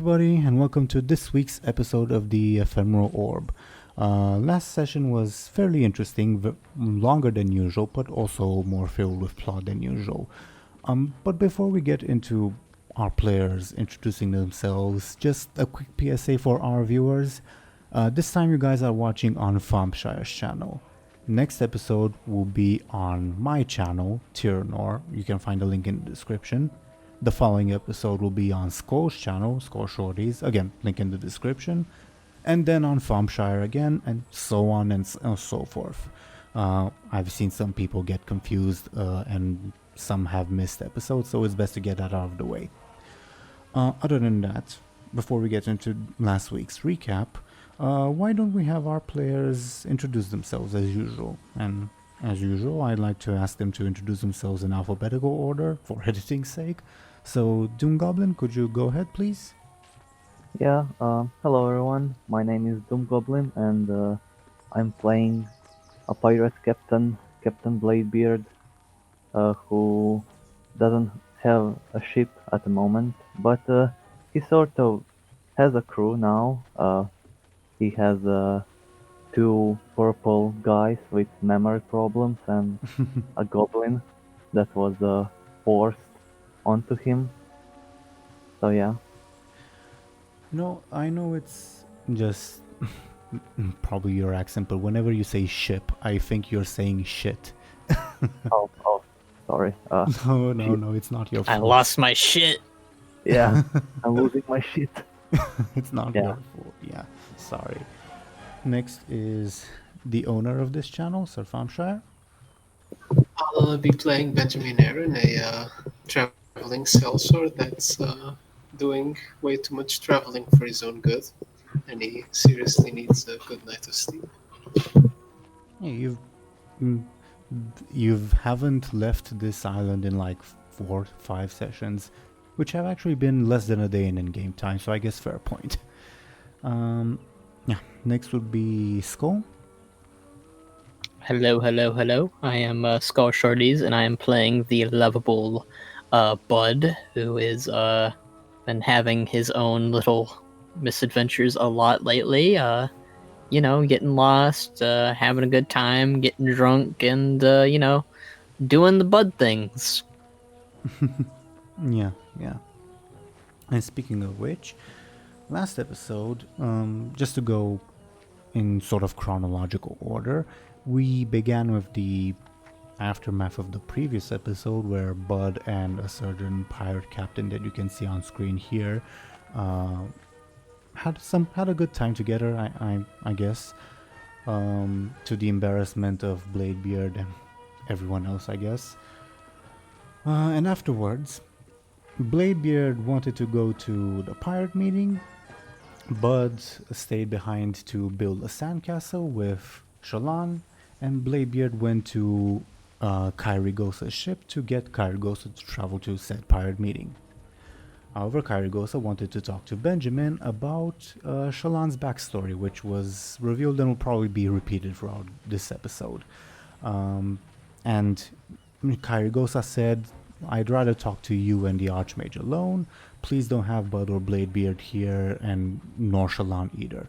everybody, and welcome to this week's episode of the Ephemeral Orb. Last session was fairly interesting, longer than usual, but also more filled with plot than usual. But before we get into our players introducing themselves, just a quick PSA for our viewers. This time you guys are watching on Thompshire's channel. Next episode will be on my channel, Teeironor. You can find a link in the description. The following episode will be on Skoll's channel, Skoll Shorties, again, link in the description. And then on Thompshire again, and so on and so forth. I've seen some people get confused and some have missed episodes, so it's best to get that out of the way. Other than that, before we get into last week's recap, why don't we have our players introduce themselves as usual? And as usual, I'd like to ask them to introduce themselves in alphabetical order for editing's sake. So, DoomGoblin, could you go ahead, please? Yeah, hello everyone, my name is DoomGoblin, and I'm playing a pirate captain, Captain Bladebeard, who doesn't have a ship at the moment, but he sort of has a crew now. He has two purple guys with memory problems and a goblin that was forced onto him. So yeah. No, I know it's just probably your accent, but whenever you say ship, I think you're saying shit. Oh, sorry. No, it's not your I fault. lost my shit. Yeah, I'm losing my shit. It's not Yeah. your fault. Yeah, sorry. Next is the owner of this channel, Sir Thompshire. I'll be playing Benjamin Aaran, a traveling sellsword that's doing way too much traveling for his own good, and he seriously needs a good night of sleep. Yeah, you haven't left this island in like 4-5 sessions, which have actually been less than a day in in-game time, so I guess fair point. Yeah, next would be Skoll. Hello. I am Skoll Shorties, and I am playing the lovable Buhd, who is been having his own little misadventures a lot lately. Getting lost, having a good time, getting drunk, and doing the Buhd things. Yeah. And speaking of which, last episode, just to go in sort of chronological order, we began with the aftermath of the previous episode where Buhd and a certain pirate captain that you can see on screen here had a good time together, I guess, to the embarrassment of Bladebeard and everyone else, I guess. And afterwards, Bladebeard wanted to go to the pirate meeting. Buhd stayed behind to build a sandcastle with Shallan, and Bladebeard went to Kyrgosa's ship to get Kyrgosa to travel to said pirate meeting. However, Kyrgosa wanted to talk to Benjamin about Shallan's backstory, which was revealed and will probably be repeated throughout this episode. And Kyrgosa said, "I'd rather talk to you and the Archmage alone. Please don't have Buhd or Bladebeard here, and nor Shallan either."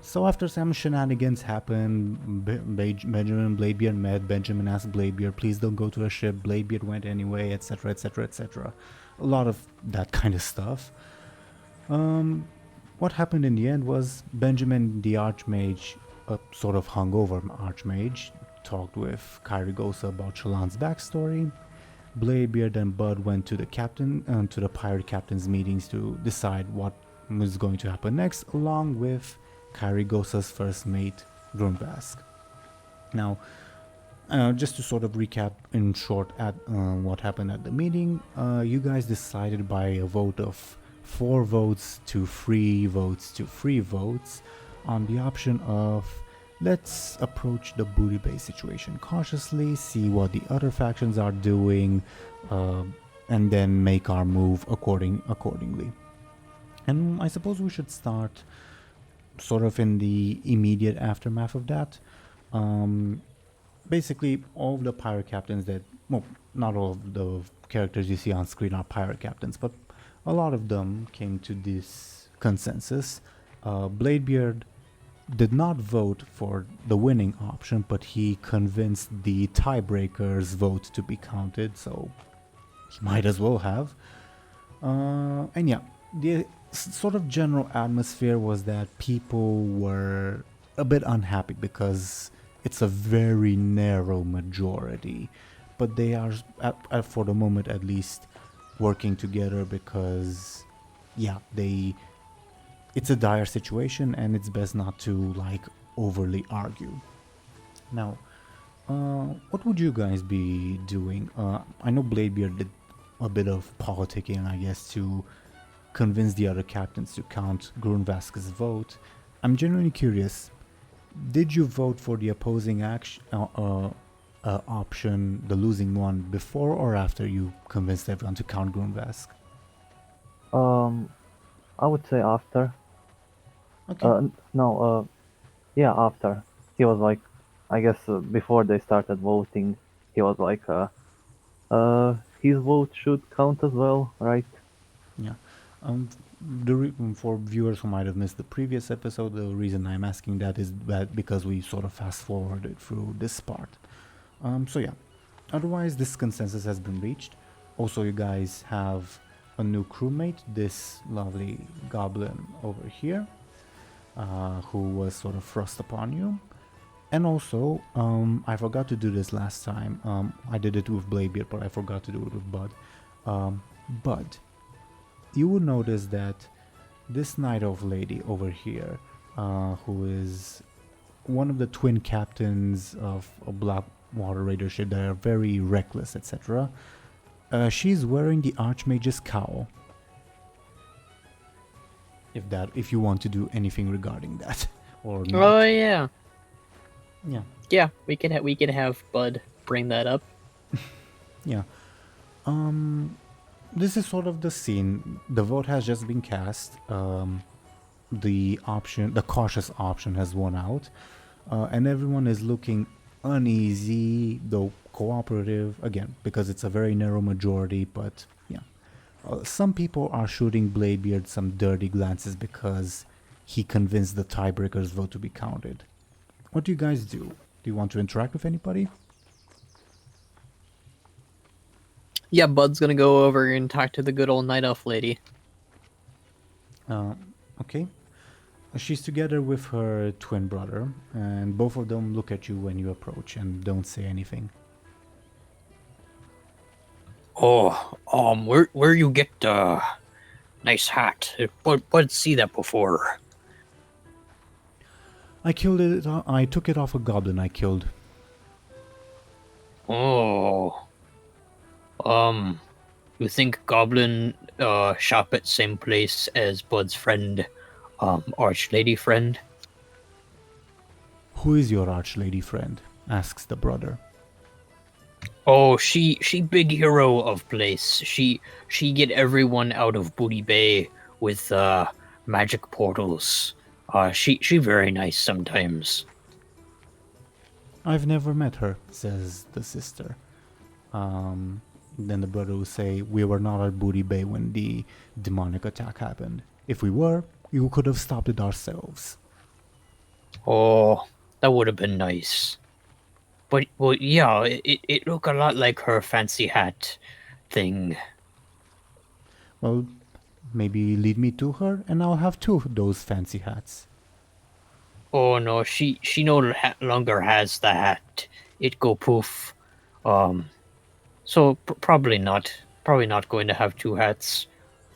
So after some shenanigans happened, Benjamin and Bladebeard met. Benjamin asked Bladebeard, "Please don't go to a ship." Bladebeard went anyway, etc., etc., etc. A lot of that kind of stuff. What happened in the end was Benjamin, the Archmage, a sort of hungover Archmage, talked with Kyrgosa about Shallan's backstory. Bladebeard and Buhd went to the to the pirate captain's meetings to decide what was going to happen next, along with Kyrgosa's first mate, Grunvask. Now, just to sort of recap in short at what happened at the meeting, you guys decided by a vote of 4 votes to 3 votes to 3 votes on the option of let's approach the booty base situation cautiously, see what the other factions are doing, and then make our move accordingly. And I suppose we should start sort of in the immediate aftermath of that. Basically, all of the pirate captains not all of the characters you see on screen are pirate captains, but a lot of them came to this consensus. Bladebeard did not vote for the winning option, but he convinced the tiebreaker's vote to be counted, so he might as well have. And yeah, the sort of general atmosphere was that people were a bit unhappy because it's a very narrow majority, but they are, for the moment at least, working together because, yeah, it's a dire situation and it's best not to like overly argue. Now, what would you guys be doing? I know Bladebeard did a bit of politicking, I guess, to convince the other captains to count Grunvask's vote. I'm genuinely curious, did you vote for the opposing option, the losing one, before or after you convinced everyone to count Grunvask? I would say after. Okay. Yeah, after. He was like, I guess before they started voting, he was like, his vote should count as well, right? Yeah. For viewers who might have missed the previous episode, the reason I'm asking that is that because we sort of fast forwarded through this part. So yeah. Otherwise, this consensus has been reached. Also, you guys have a new crewmate, this lovely goblin over here, who was sort of thrust upon you. And also, I forgot to do this last time. I did it with Bladebeard, but I forgot to do it with Buhd. But you will notice that this Night Elf lady over here, who is one of the twin captains of a Blackwater Raider ship that are very reckless, etc., she's wearing the Archmage's cowl. If you want to do anything regarding that, or not. Oh yeah. Yeah. Yeah, we could have Buhd bring that up. Yeah. This is sort of the scene. The vote has just been cast. The cautious option has won out, and everyone is looking uneasy, though cooperative, again, because it's a very narrow majority, but yeah. Some people are shooting Bladebeard some dirty glances because he convinced the tiebreaker's vote to be counted. What do you guys do? Do you want to interact with anybody? Yeah, Bud's gonna go over and talk to the good old Night Elf lady. Okay. She's together with her twin brother, and both of them look at you when you approach and don't say anything. Oh, where you get nice hat? But see that before. I killed it. I took it off a goblin I killed. Oh, you think Goblin shop at same place as Bud's friend, Archlady friend? Who is your archlady friend? Asks the brother. Oh, she big hero of place. She get everyone out of Booty Bay with magic portals. She very nice sometimes. I've never met her, says the sister. Then the brother will say, we were not at Booty Bay when the demonic attack happened. If we were, you could have stopped it ourselves. Oh, that would have been nice. But, well, yeah, it looked a lot like her fancy hat thing. Well, maybe lead me to her and I'll have two of those fancy hats. Oh no, she no longer has the hat. It go poof. So probably not. Probably not going to have two hats.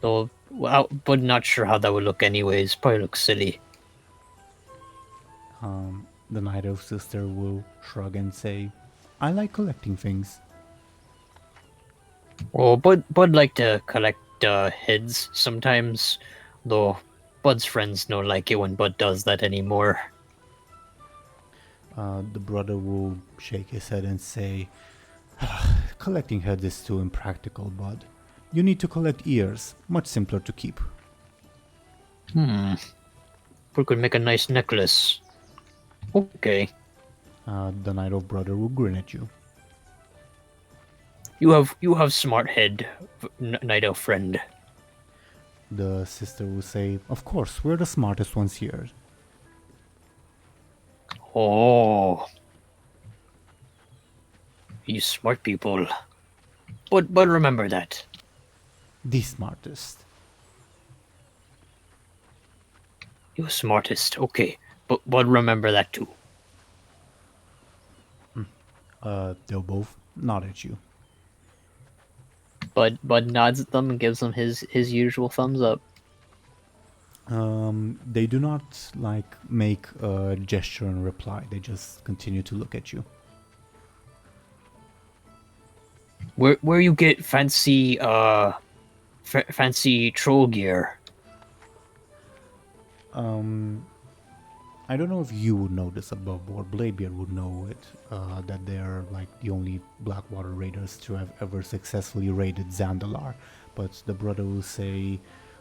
Though, well, but not sure how that would look anyways. Probably look silly. The Night Elf sister will shrug and say, I like collecting things. Oh, Bud like to collect heads sometimes. Though Bud's friends don't like it when Bud does that anymore. The brother will shake his head and say, collecting heads is too impractical, Bud. You need to collect ears, much simpler to keep. We could make a nice necklace. Okay. The Night Elf brother will grin at you. You have smart head, Night Elf friend. The sister will say, "Of course, we're the smartest ones here." Oh, you smart people. But remember that. The smartest. You smartest. Okay. But remember that too. They'll both nod at you. Bud nods at them and gives them his usual thumbs up. They do not make a gesture in reply. They just continue to look at you. Where you get fancy fancy troll gear? I don't know if you would know this above board. Bladebeard would know it, that they're the only Blackwater raiders to have ever successfully raided Zandalar. But the brother will say,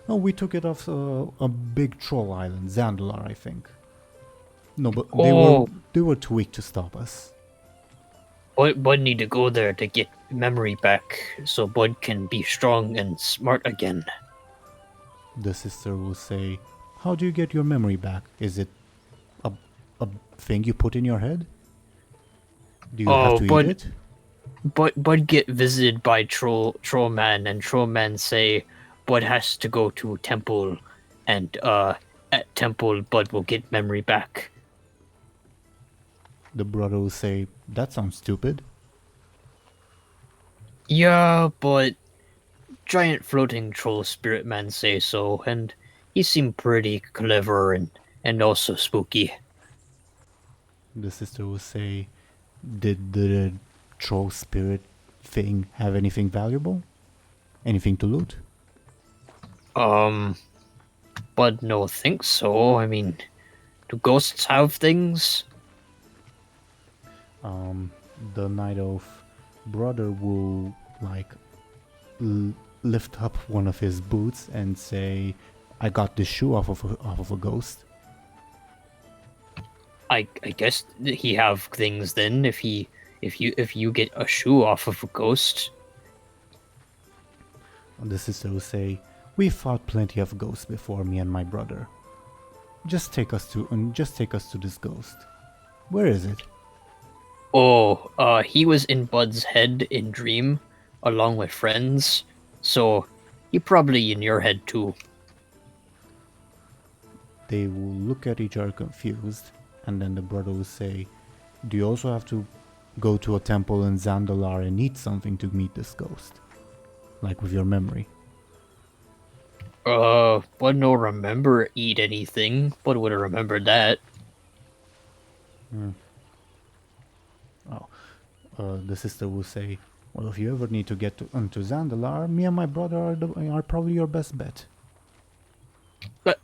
"Oh, we took it off a big troll island, Zandalar, I think." No, but they were too weak to stop us. Bud need to go there to get memory back, so Bud can be strong and smart again. The sister will say, "How do you get your memory back? Is it a thing you put in your head? Do you have to eat it?" Bud get visited by troll man, and troll man say Bud has to go to temple, and at temple Bud will get memory back. The brother will say, "That sounds stupid." Yeah, but giant floating troll spirit man say so, and he seemed pretty clever and also spooky. The sister will say, "Did the troll spirit thing have anything valuable? Anything to loot?" Bud no think so. I mean, do ghosts have things? The night elf brother will lift up one of his boots and say, "I got this shoe off of a ghost." I guess he have things then if you get a shoe off of a ghost. The sister will say, "We fought plenty of ghosts before, me and my brother. Just take us to this ghost. Where is it?" Oh, he was in Bud's head in Dream, along with friends, so he probably in your head too. They will look at each other confused, and then the brother will say, "Do you also have to go to a temple in Zandalar and eat something to meet this ghost? Like with your memory?" Bud no remember eat anything. Bud would have remembered that. The sister will say, "Well, if you ever need to get onto Zandalar, me and my brother are probably your best bet." But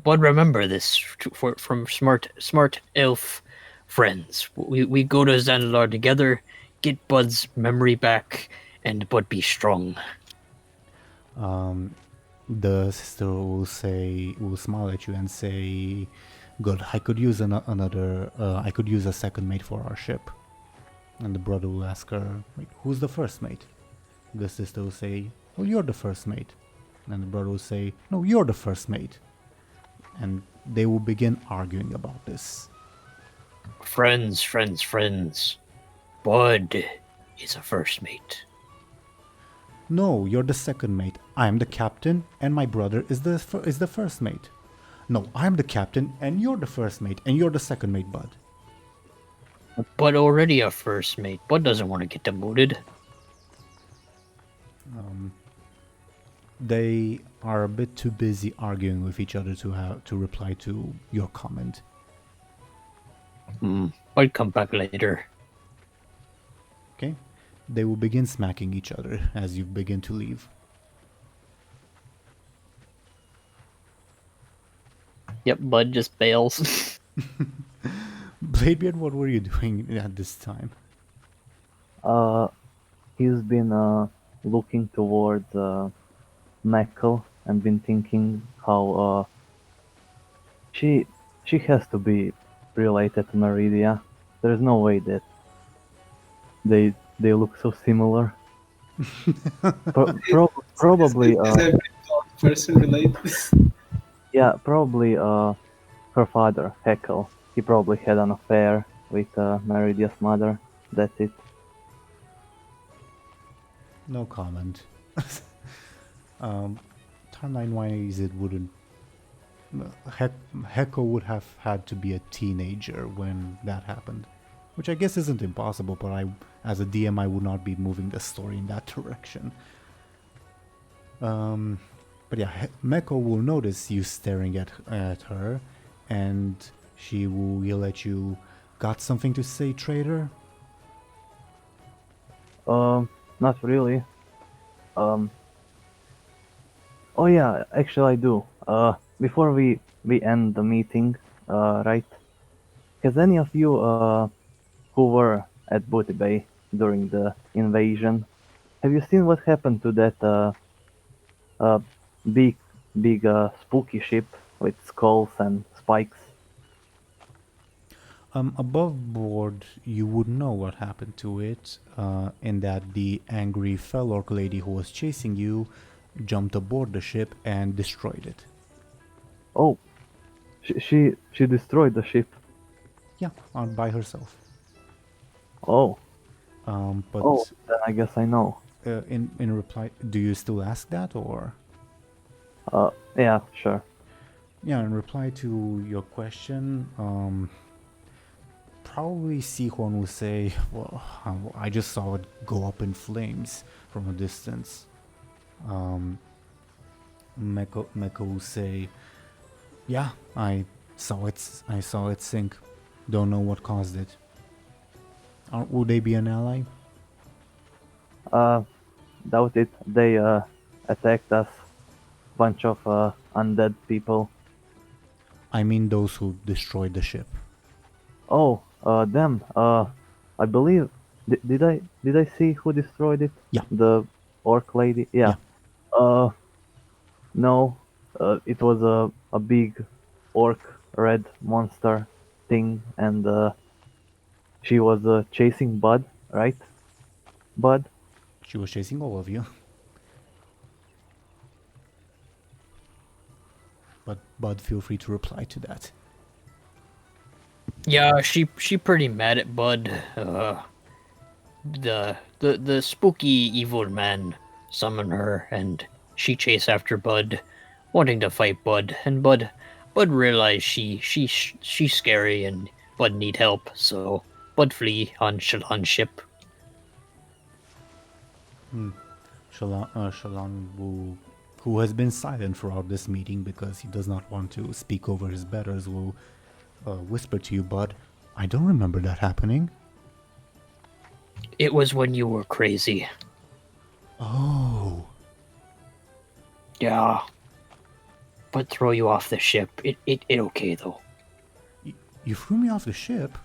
remember this from smart elf friends. We go to Zandalar together, get Bud's memory back, and Bud be strong. The sister will smile at you and say, "Good, I could use I could use a second mate for our ship." And the brother will ask her, "Wait, who's the first mate?" The sister will say, "Well, you're the first mate." And the brother will say, "No, you're the first mate." And they will begin arguing about this. Friends. Bud is a first mate. "No, you're the second mate. I am the captain, and my brother is the first mate." "No, I'm the captain, and you're the first mate, and you're the second mate, Bud." Bud already a first mate. Bud doesn't want to get demoted. They are a bit too busy arguing with each other to reply to your comment. I'll come back later. Okay? They will begin smacking each other as you begin to leave. Yep, Bud just bails. Bladebeard, what were you doing at this time? He's been looking towards Meckel and been thinking how she has to be related to Meridia. There's no way that they look so similar. Probably Is every thought person related? Yeah, probably her father, Heckle. He probably had an affair with Meridia's mother. That's it. No comment. Timeline-wise, it wouldn't. Heko would have had to be a teenager when that happened, which I guess isn't impossible. But as a DM, I would not be moving the story in that direction. But yeah, Meko will notice you staring at her, and she will yell at you. Got something to say, traitor? Not really. Oh yeah, actually I do. Before we end the meeting, right? Has any of you who were at Buhd Bay during the invasion, have you seen what happened to that uh big spooky ship with skulls and spikes? Above board, you would know what happened to it, in that the angry Felork lady who was chasing you jumped aboard the ship and destroyed it. Oh, she destroyed the ship. Yeah, by herself. Oh, But oh, then I guess I know. in reply, do you still ask that, or? Yeah, sure. Yeah, in reply to your question, probably Sihon will say, well, I just saw it go up in flames from a distance. Meko will say, yeah, I saw it sink. Don't know what caused it. Would they be an ally? Doubt it. They attacked us. Bunch of undead people. I mean those who destroyed the ship. Oh, them. I believe. Did I see who destroyed it? Yeah. The orc lady. Yeah. No. It was a big orc red monster thing, and she was chasing Buhd, right? Buhd. She was chasing all of you. But feel free to reply to that. Yeah, she pretty mad at Buhd. The spooky evil man summoned her, and she chased after Buhd, wanting to fight Buhd. And Buhd realized she's scary and Buhd need help, so Buhd flee on Shalon's ship. Shalon who has been silent throughout this meeting because he does not want to speak over his betters, will whisper to you, Buhd, I don't remember that happening. It was when you were crazy. Oh. Yeah. But throw you off the ship. It okay though. You threw me off the ship?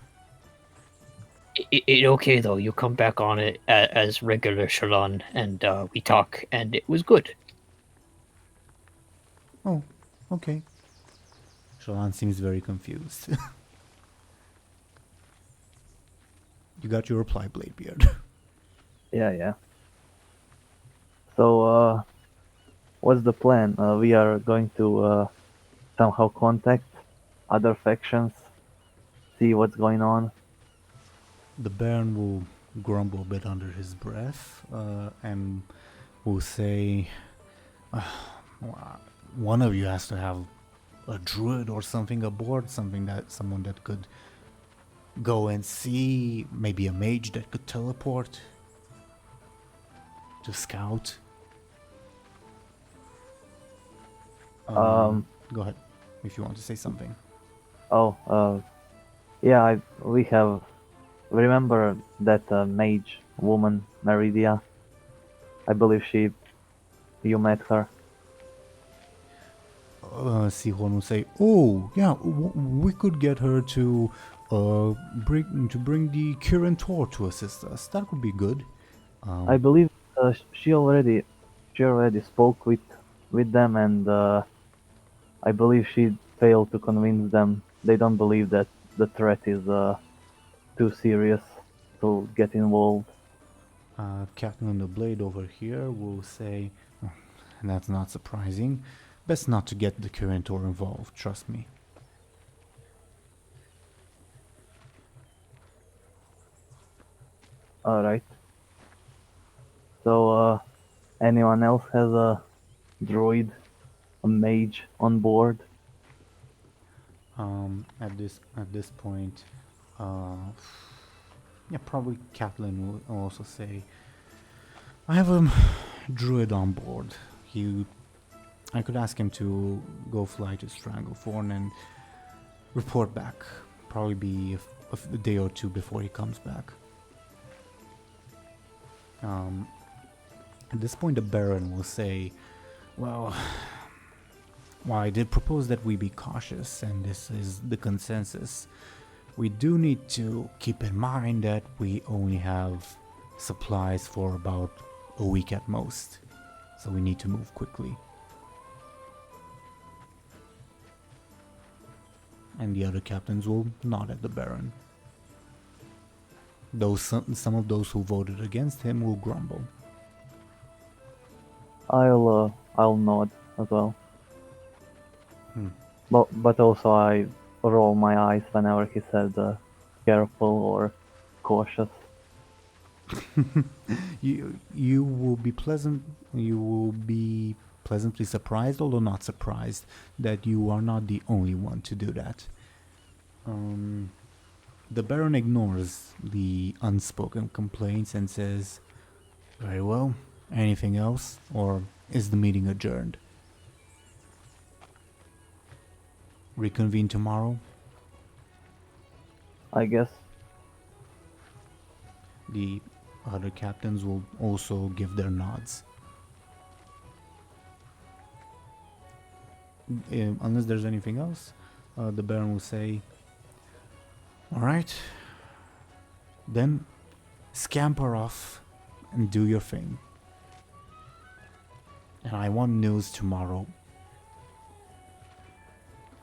It okay though. You come back on it as regular Shalon, and we talk, and it was good. Oh, okay. Shalon seems very confused. You got your reply, Bladebeard. Yeah. So, what's the plan? We are going to somehow contact other factions, see what's going on. The Baron will grumble a bit under his breath, and will say, one of you has to have a druid or something aboard, someone that could go and see, maybe a mage that could teleport to scout. Go ahead if you want to say something. Yeah, we have. Remember that mage woman, Meridia? I believe you met her. Sihon will say, "Oh, yeah, we could get her to bring the Teeironor to assist us. That would be good." I believe she already spoke with them, and I believe she failed to convince them. They don't believe that the threat is too serious to get involved. Captain on the Blade over here will say, That's not surprising. Best not to get the Teeironor involved, trust me. Alright. So, anyone else has a druid, a mage on board? At this point, yeah, probably Kaplan will also say, I have a druid on board. I could ask him to go fly to Stranglethorn and report back. Probably be a day or two before he comes back. At this point, the Baron will say, well, I did propose that we be cautious, and this is the consensus. We do need to keep in mind that we only have supplies for about a week at most, so we need to move quickly. And the other captains will nod at the Baron. Though some of those who voted against him will grumble. I'll nod as well. But also I roll my eyes whenever he said careful or cautious. You will be pleasantly surprised, although not surprised, that you are not the only one to do that. The Baron ignores the unspoken complaints and says, very well, anything else, or is the meeting adjourned? Reconvene tomorrow? I guess. The other captains will also give their nods. Unless there's anything else, the Baron will say, alright, then scamper off and do your thing. And I want news tomorrow.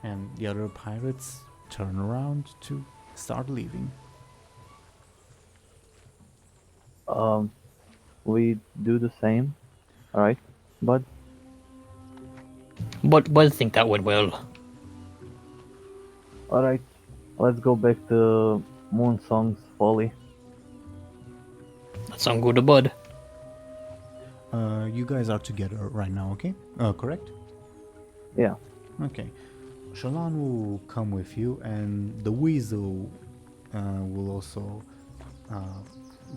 And the other pirates turn around to start leaving. We do the same, alright, bud? But I think that went well. Alright, let's go back to Moonsong's Folly. That sounds good to Buhd. You guys are together right now, okay? Correct? Yeah. Okay. Shallan will come with you, and the Weasel will also,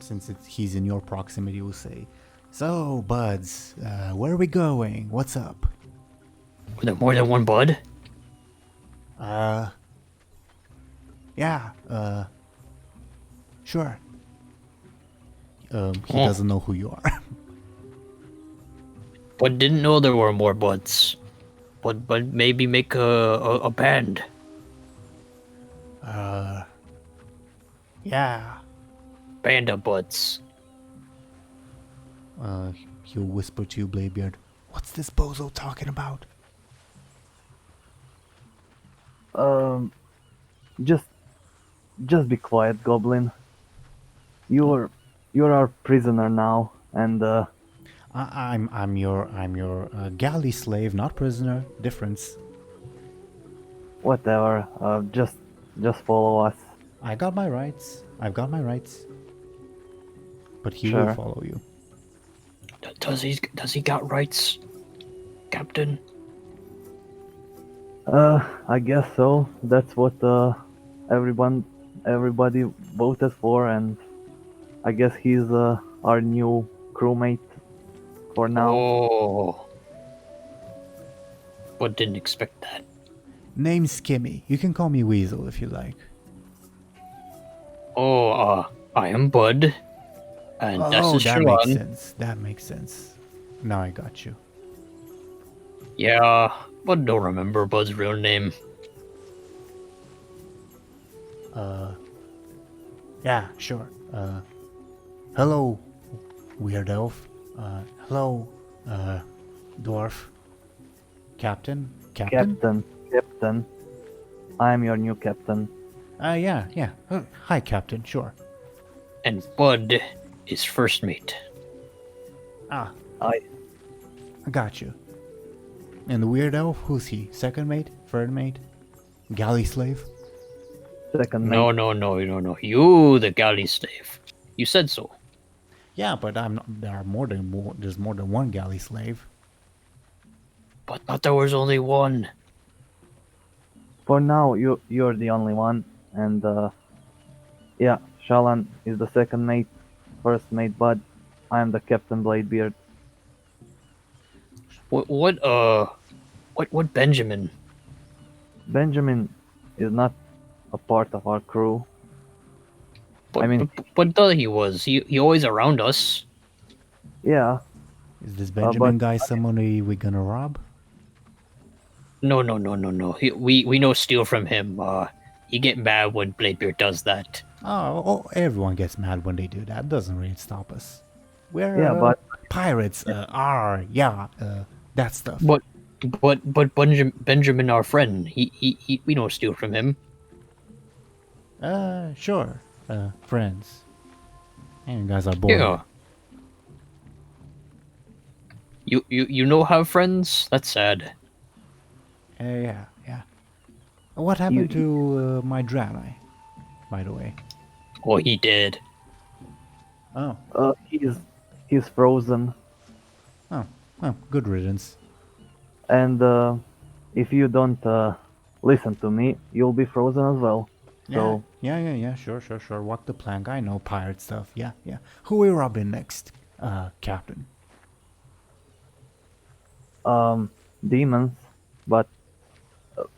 since he's in your proximity, will say, so, buds, where are we going? What's up? Were there more than one Buhd? Yeah, sure. He doesn't know who you are. But didn't know there were more Buhds. But maybe make a band. Yeah. Band of Buhds. He'll whisper to you, Bladebeard. What's this bozo talking about? Just be quiet, Goblin. You're our prisoner now, and I'm your galley slave, not prisoner. Difference. whatever. Just follow us. I've got my rights. But he Sure. will follow you. Does he got rights, Captain? I guess so. That's what everybody voted for, and I guess he's our new crewmate for now. Oh. But didn't expect that. Name's Skimmy. You can call me Weasel if you like. Oh, I am Buhd. And this is that makes Shallan. sense. That makes sense. Now I got you. Yeah, but don't remember Bud's real name. Yeah, sure. Hello, weird elf. Hello, dwarf. Captain? Captain. I'm your new captain. Yeah. Hi, Captain, sure. And Buhd is first mate. Ah, I I got you. And the weird elf, who's he? Second mate? Third mate? Galley slave? Second No, mate. no. You, the galley slave. You said so. Yeah, but I'm not, there's more than one galley slave. But thought there was only one. For now, you're the only one, and yeah, Shalan is the second mate, first mate Buhd. I am the Captain Bladebeard. What Benjamin? Benjamin is not a part of our crew. But, I mean- but thought he was. He always around us. Yeah, Is this Benjamin but- guy someone we gonna rob? No. We no steal from him. He get mad when Bladebeard does that. Oh, everyone gets mad when they do that. Doesn't really stop us. We're Yeah, but- pirates. That stuff. But Benjamin, our friend, he we don't steal from him. Sure. Friends. And you guys are bored. Yeah. You know have friends? That's sad. Yeah. What happened to my Draenei, by the way? Oh, he did. Oh, he's frozen, good riddance. and if you don't listen to me, you'll be frozen as well. So Yeah, sure. Walk the plank. I know pirate stuff. Yeah. Who we robbing next, Captain? demons, but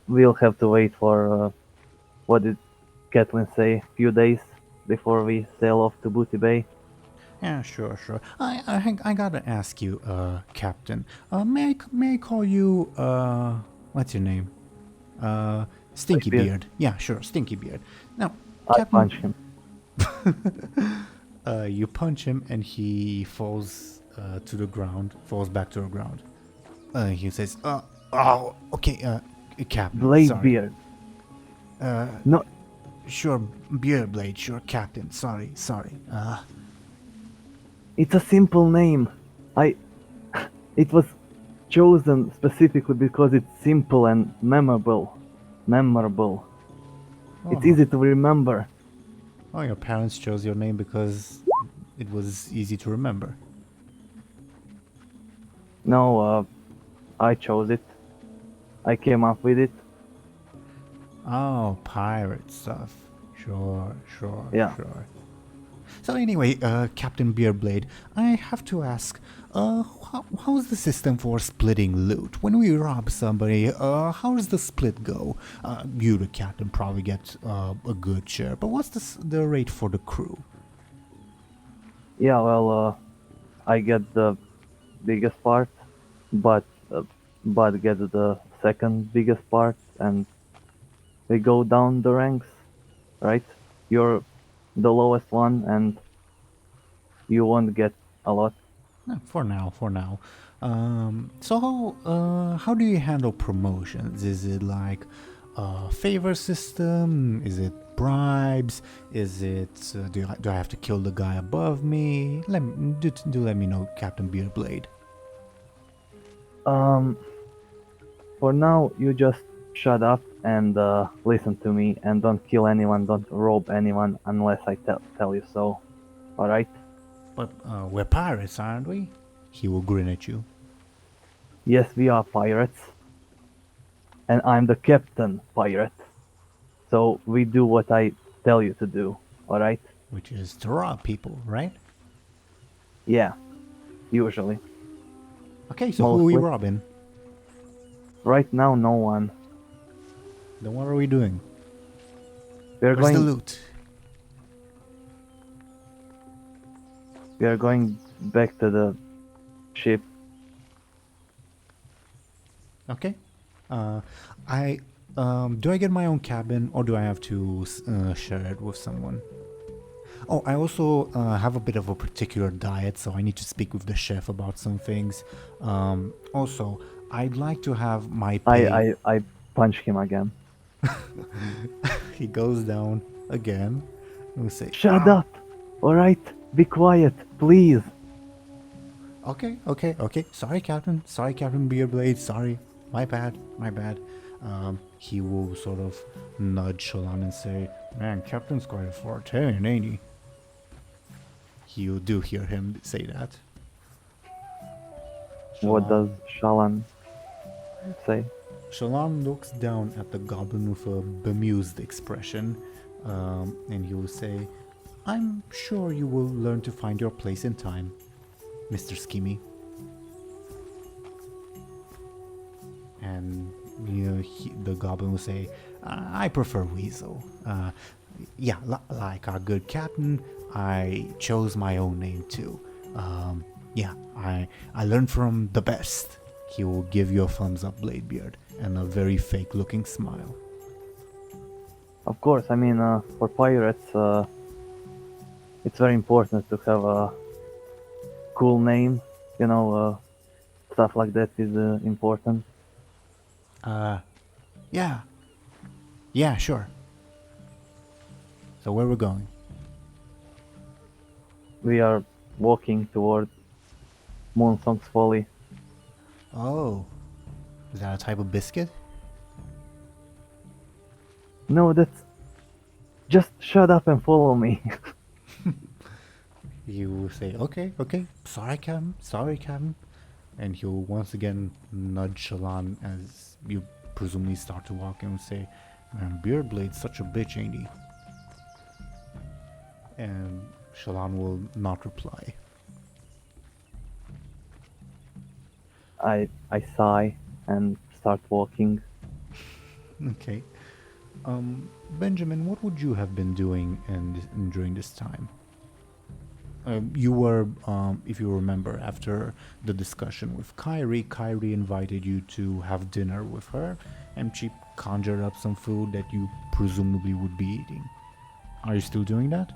we'll have to wait for what did Catelyn say? Few days before we sail off to Booty Bay. Yeah, sure. I gotta ask you, Captain. May I call you what's your name? Stinky Bladebeard. Beard. Yeah, sure, Stinky Beard. Now, I Captain, punch him. you punch him and he falls to the ground. Falls back to the ground. He says, okay, Captain. sorry. Bladebeard. Uh, No, sure, Beard Blade. Sure, Captain. Sorry. it's a simple name. It was chosen specifically because it's simple and memorable. It's easy to remember. Oh, your parents chose your name because it was easy to remember. No, I chose it. I came up with it. Oh, pirate stuff. Sure. Yeah. Sure. So anyway, Captain Beardblade, I have to ask, how's the system for splitting loot? When we rob somebody, how does the split go? You, the captain, probably get a good share, but what's the rate for the crew? Yeah, well, I get the biggest part, but Buhd gets the second biggest part, and we go down the ranks, right? You're the lowest one, and you won't get a lot. No, for now. So how do you handle promotions? Is it like a favor system? Is it bribes? Is it do I have to kill the guy above me? Let me know, Captain Beardblade. For now, you just shut up and listen to me, and don't kill anyone, don't rob anyone unless I tell you so. Alright? But we're pirates, aren't we? He will grin at you. Yes, we are pirates. And I'm the captain pirate. So we do what I tell you to do, alright? Which is to rob people, right? Yeah, usually. Okay, so who are we Mostly. robbing? Right now, no one. Then what are we doing? We're Where's the going. loot? We are going back to the ship. Okay. Do I get my own cabin or do I have to share it with someone? Oh, I also have a bit of a particular diet, so I need to speak with the chef about some things. Also, I'd like to have my pay. I punch him again. He goes down again. And we say, Shut up! Alright? Be quiet, please. Okay. Sorry, Captain. Sorry, Captain Beardblade. Sorry. My bad. He will sort of nudge Shalon and say, "Man, Captain's quite authoritarian, ain't he?" You do hear him say that. What does Shalan say? Shalon looks down at the goblin with a bemused expression, and he will say, "I'm sure you will learn to find your place in time, Mr. Skimmy." And the goblin will say, "I prefer Weasel. Yeah, like our good captain, I chose my own name too. Yeah, I learned from the best." He will give you a thumbs up, Bladebeard, and a very fake looking smile. Of course, I mean, for pirates, it's very important to have a cool name. You know, stuff like that is important. Yeah, sure. So where we're going? We are walking toward Moonsong's Folly. Oh, is that a type of biscuit? No, that's... Just shut up and follow me. You will say, okay, sorry, Captain. And he'll once again nudge Shalon as you presumably start to walk and say, "Man, Beardblade's such a bitch, ain't he?" And Shalon will not reply. I sigh and start walking. Okay. Benjamin, what would you have been doing during this time? You were, if you remember, after the discussion with Kyrie invited you to have dinner with her, and she conjured up some food that you presumably would be eating. Are you still doing that?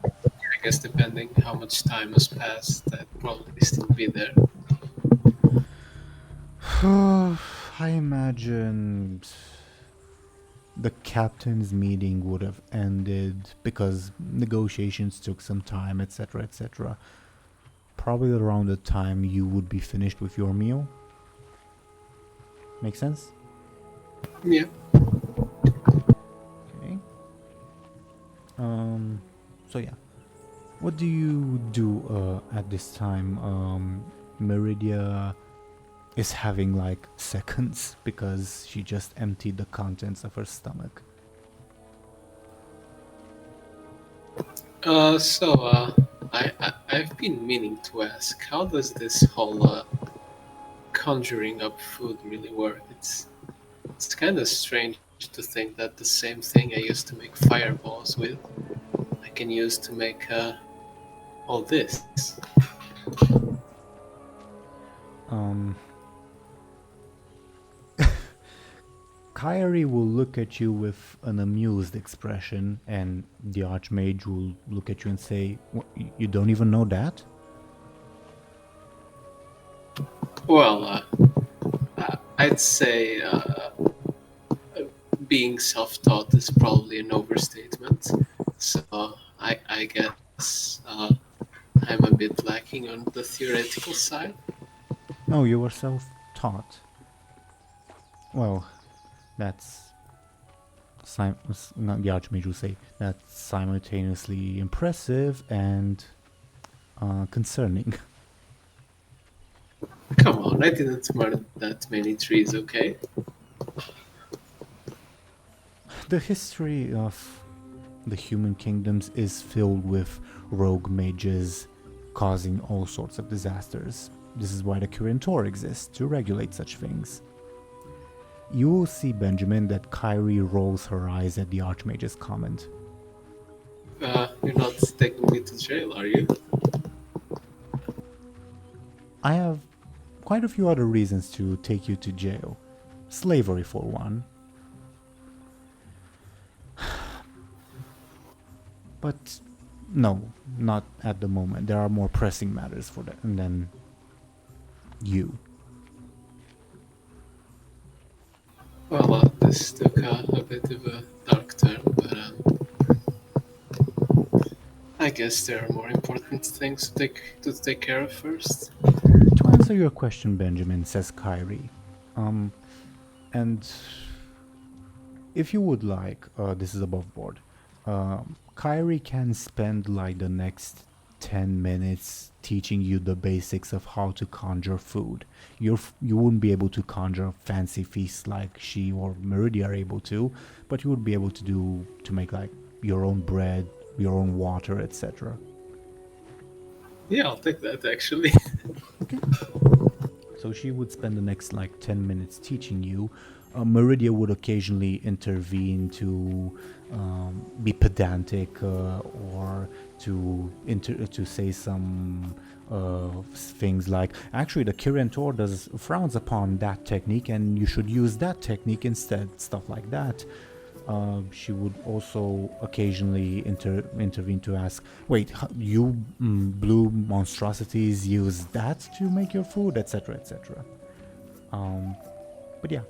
I guess depending how much time has passed, I'd probably still be there. I imagine the captain's meeting would have ended because negotiations took some time, etc. Probably around the time you would be finished with your meal. Make sense? Yeah. Okay. So yeah. What do you do at this time? Meridia is having like seconds because she just emptied the contents of her stomach. I've been meaning to ask, how does this whole conjuring up food really work? It's kind of strange to think that the same thing I used to make fireballs with, I can use to make all this. Kyrie will look at you with an amused expression, and the Archmage will look at you and say, "You don't even know that?" Well, I'd say being self-taught is probably an overstatement. So I guess I'm a bit lacking on the theoretical side. No, you were self-taught. Well, that's... not the Archmage will say, that's simultaneously impressive and concerning. Come on, I didn't murder that many trees, okay? The history of the human kingdoms is filled with rogue mages causing all sorts of disasters. This is why the Teeironor exists, to regulate such things. You will see, Benjamin, that Kyrie rolls her eyes at the Archmage's comment. You're not taking me to jail, are you? I have quite a few other reasons to take you to jail. Slavery, for one. But no, not at the moment. There are more pressing matters for that than you. Well, this took a bit of a dark turn, but I guess there are more important things to take care of first. To answer your question, Benjamin, says Kyrie, and if you would like, this is above board. Kyrie can spend like the next 10 minutes teaching you the basics of how to conjure food. You wouldn't be able to conjure fancy feasts like she or Meridia are able to, but you would be able to make like your own bread, your own water, etc. Yeah, I'll take that actually. Okay. So she would spend the next like 10 minutes teaching you. Meridia would occasionally intervene to be pedantic or to say some things like, actually, the Kirentor frowns upon that technique, and you should use that technique instead. Stuff like that. She would also occasionally intervene to ask, wait, you blue monstrosities use that to make your food, etc., etc. But yeah,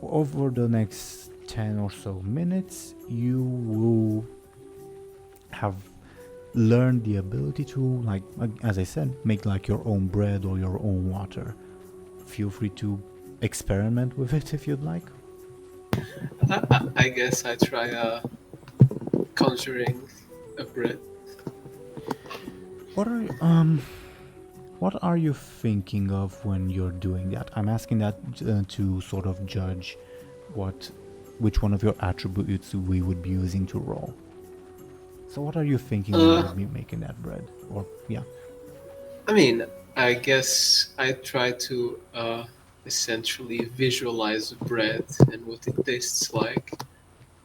over the next 10 or so minutes, you will have learned the ability to, like as I said, make like your own bread or your own water. Feel free to experiment with it if you'd like. I guess I try conjuring a bread. What are you thinking of when you're doing that? I'm asking that to sort of judge which one of your attributes we would be using to roll. So what are you thinking when you're making that bread? Or yeah. I mean, I guess I try to essentially visualize bread and what it tastes like,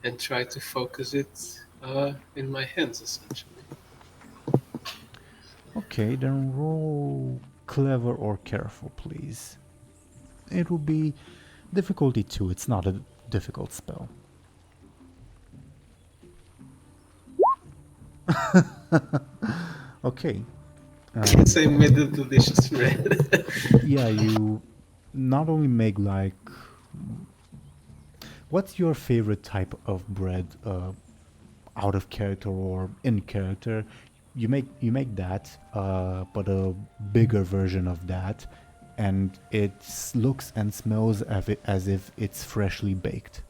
and try to focus it in my hands, essentially. Okay, then roll clever or careful, please. It will be difficulty 2. It's not a difficult spell. Okay. So I made a delicious bread. Yeah, you not only make like... What's your favorite type of bread, out of character or in character? You make that, but a bigger version of that, and it looks and smells as if it's freshly baked.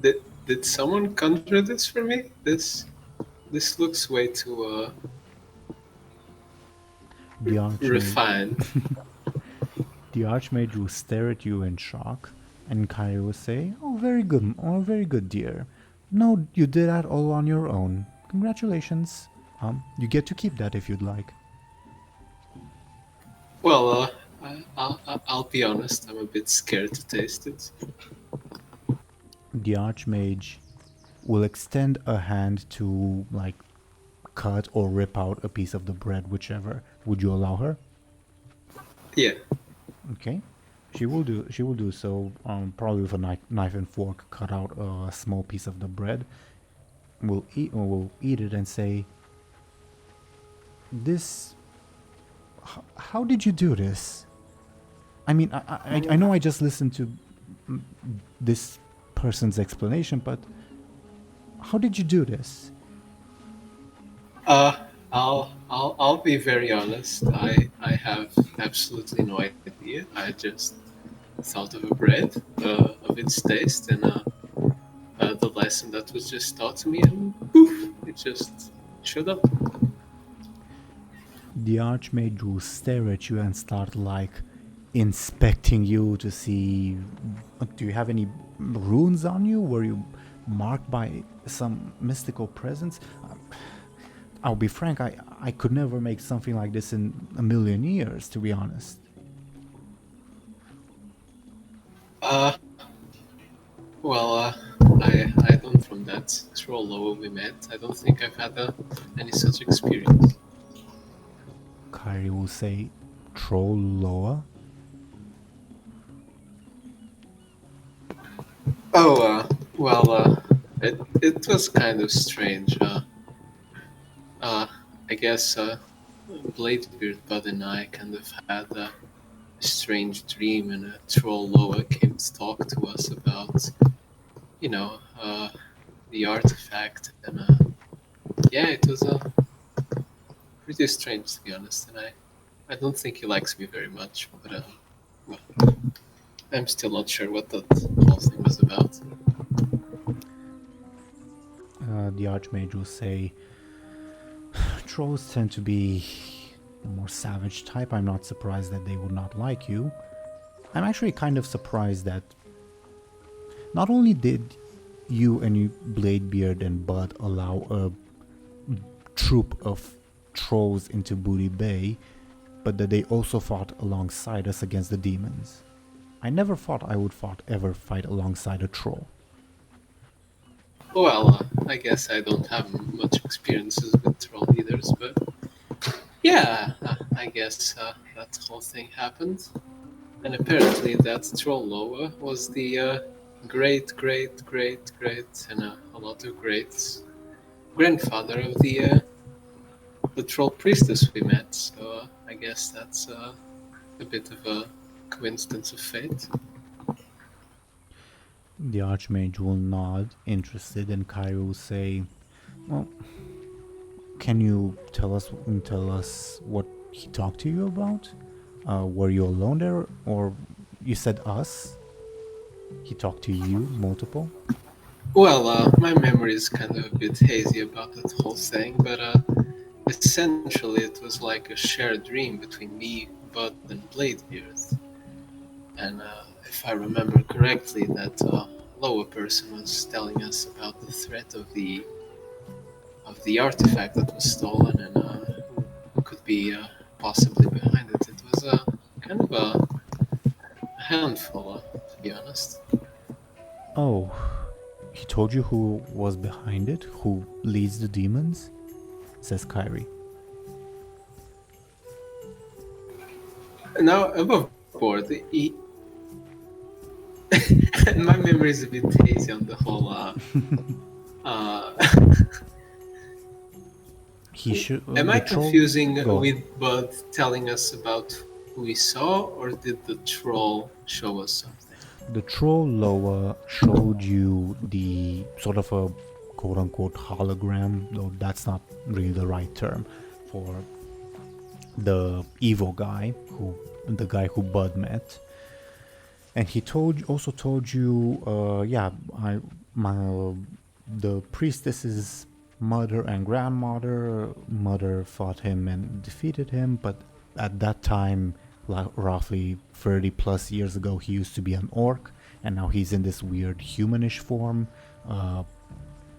Did someone conjure this for me? This looks way too The archmage, refined. the archmage will stare at you in shock, and Kyrie will say, "Oh, very good, dear. No, you did that all on your own. Congratulations. You get to keep that if you'd like." Well, I'll be honest. I'm a bit scared to taste it. The archmage will extend a hand to like cut or rip out a piece of the bread, whichever. Would you allow her? Yeah. Okay. She will do so. Probably with a knife and fork, cut out a small piece of the bread. We'll eat it and say, "This. How did you do this? I mean, I know I just listened to this person's explanation, but how did you do this?" I'll be very honest. I have absolutely no idea. I just thought of a bread, of its taste, and the lesson that was just taught to me, and poof, it just showed up. The archmage will stare at you and start like inspecting you to see, do you have any runes on you? Were you marked by some mystical presence? I'll be frank, I could never make something like this in a million years, to be honest. Well, I don't, from that troll lower we met, I don't think I've had any such experience. Kyrie will say, "Troll Loa?" Oh, it was kind of strange. I guess Bladebeard, Buhd, and I kind of had a strange dream, and a troll Loa came to talk to us about, the artifact, and yeah, it was pretty strange to be honest, and I don't think he likes me very much, but well, I'm still not sure what that whole thing was about. The Archmage will say, trolls tend to be a more savage type. I'm not surprised that they would not like you. I'm actually kind of surprised that not only did you and Bladebeard and Buhd allow a troop of trolls into Booty Bay, but that they also fought alongside us against the demons. I never thought I would ever fight alongside a troll. Well, I guess I don't have much experiences with troll leaders, but yeah, I guess that whole thing happened. And apparently that troll Loa was the great, and a lot of greats grandfather of the troll priestess we met. So I guess that's a bit of a coincidence of fate. The Archmage will nod, interested, and Kyrie will say, well, can you tell us what he talked to you about? Were you alone there, or you said us? He talked to you, multiple? Well, my memory is kind of a bit hazy about that whole thing, but essentially it was like a shared dream between me, Buhd, and Bladebeard. And if I remember correctly, that lower person was telling us about the threat of the artifact that was stolen, and who could be possibly behind it. It was kind of a handful, to be honest. Oh, he told you who was behind it? Who leads the demons? Says Kyrie. Now, above board, my memory is a bit hazy on the whole. He should. Am I confusing with Buhd telling us about who we saw, or did the troll show us something? The troll Loa showed you the sort of a quote-unquote hologram, though that's not really the right term, for the evil guy, the guy who Buhd met. And he also told you, the priestess's mother and mother fought him and defeated him, but at that time, roughly 30 plus years ago, he used to be an orc, and now he's in this weird humanish form.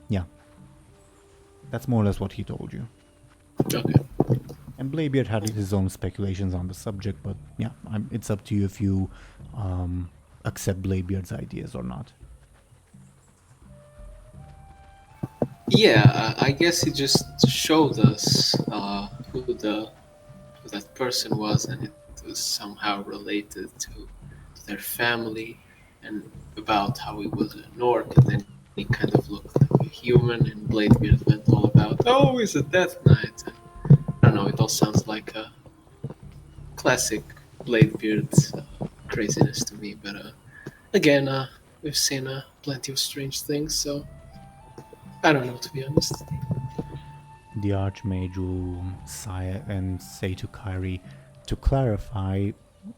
Yeah, that's more or less what he told you. Okay. And Bladebeard had his own speculations on the subject, but yeah, it's up to you if you accept Bladebeard's ideas or not. Yeah, I guess he just showed us who that person was, and it was somehow related to their family, and about how he was an orc, and then he kind of looked like a human, and Bladebeard went all about, oh, he's a Death Knight. And I don't know, it all sounds like a classic Bladebeard craziness to me, but again, we've seen plenty of strange things, so I don't know, to be honest. The Archmage will sigh and say to Kyrie, to clarify,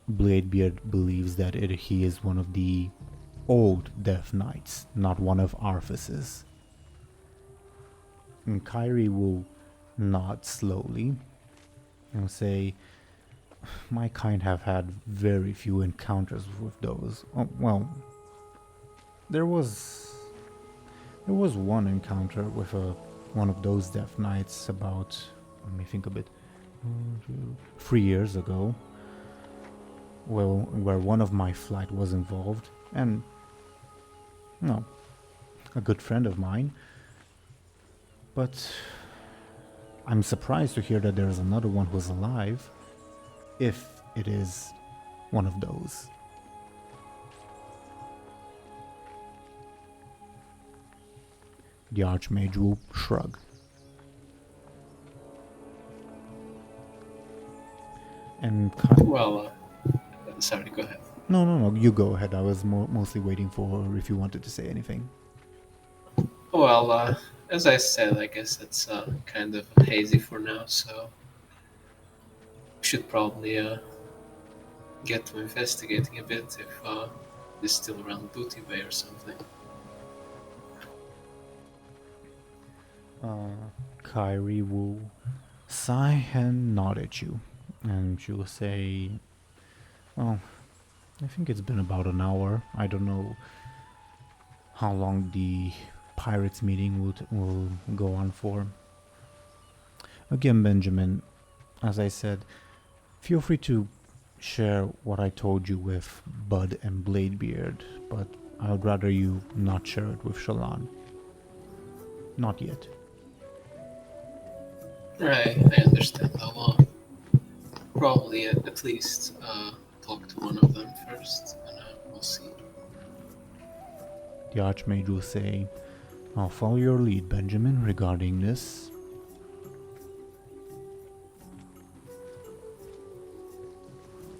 Bladebeard believes that he is one of the old Death Knights, not one of Arthas's. And Kyrie will nod slowly and say, my kind have had very few encounters with those. Oh, well, there was one encounter with one of those Death Knights about, let me think a bit, 3 years ago, where one of my flight was involved, and no, a good friend of mine. But I'm surprised to hear that there's another one who's alive, if it is one of those. The Archmage will shrug. And well, sorry, go ahead. No, you go ahead. I was mostly waiting for if you wanted to say anything. Well, Well, as I said, I guess it's kind of hazy for now, so we should probably get to investigating a bit if it's still around Booty Bay or something. Kyrie will sigh and nod at you, and she will say, "Well, I think it's been about an hour. I don't know how long the pirates meeting will go on for. Again, Benjamin, as I said, feel free to share what I told you with Buhd and Bladebeard, but I would rather you not share it with Shallan. Not yet." Right, I understand. I'll probably at least talk to one of them first, and we'll see. The Archmage will say, "I'll follow your lead, Benjamin, regarding this."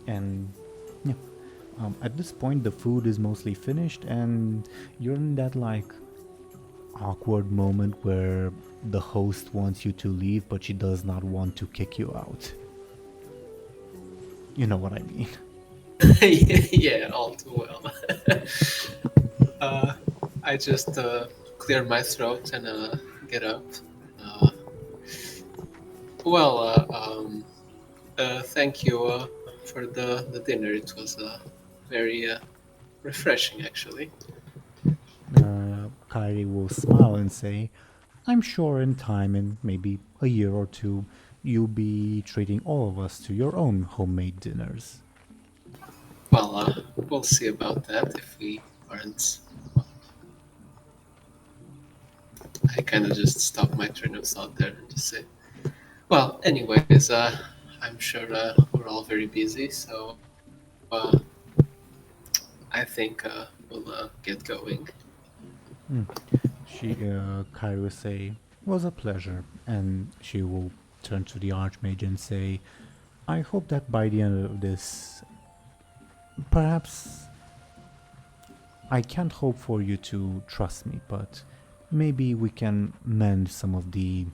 And yeah, at this point the food is mostly finished, and you're in that like awkward moment where the host wants you to leave, but she does not want to kick you out. You know what I mean. Yeah, all too well. I just clear my throat and get up. Uh, thank you for the dinner. It was very refreshing, actually. Kyrie will smile and say, "I'm sure in time, in maybe a year or two, you'll be treating all of us to your own homemade dinners." Well, we'll see about that if we aren't. I kind of just stop my train of thought there and just say, well, anyways, I'm sure we're all very busy, so I think we'll get going. Kyrie will say, "It was a pleasure," and she will turn to the Archmage and say, "I hope that by the end of this, perhaps I can't hope for you to trust me, but maybe we can mend some of the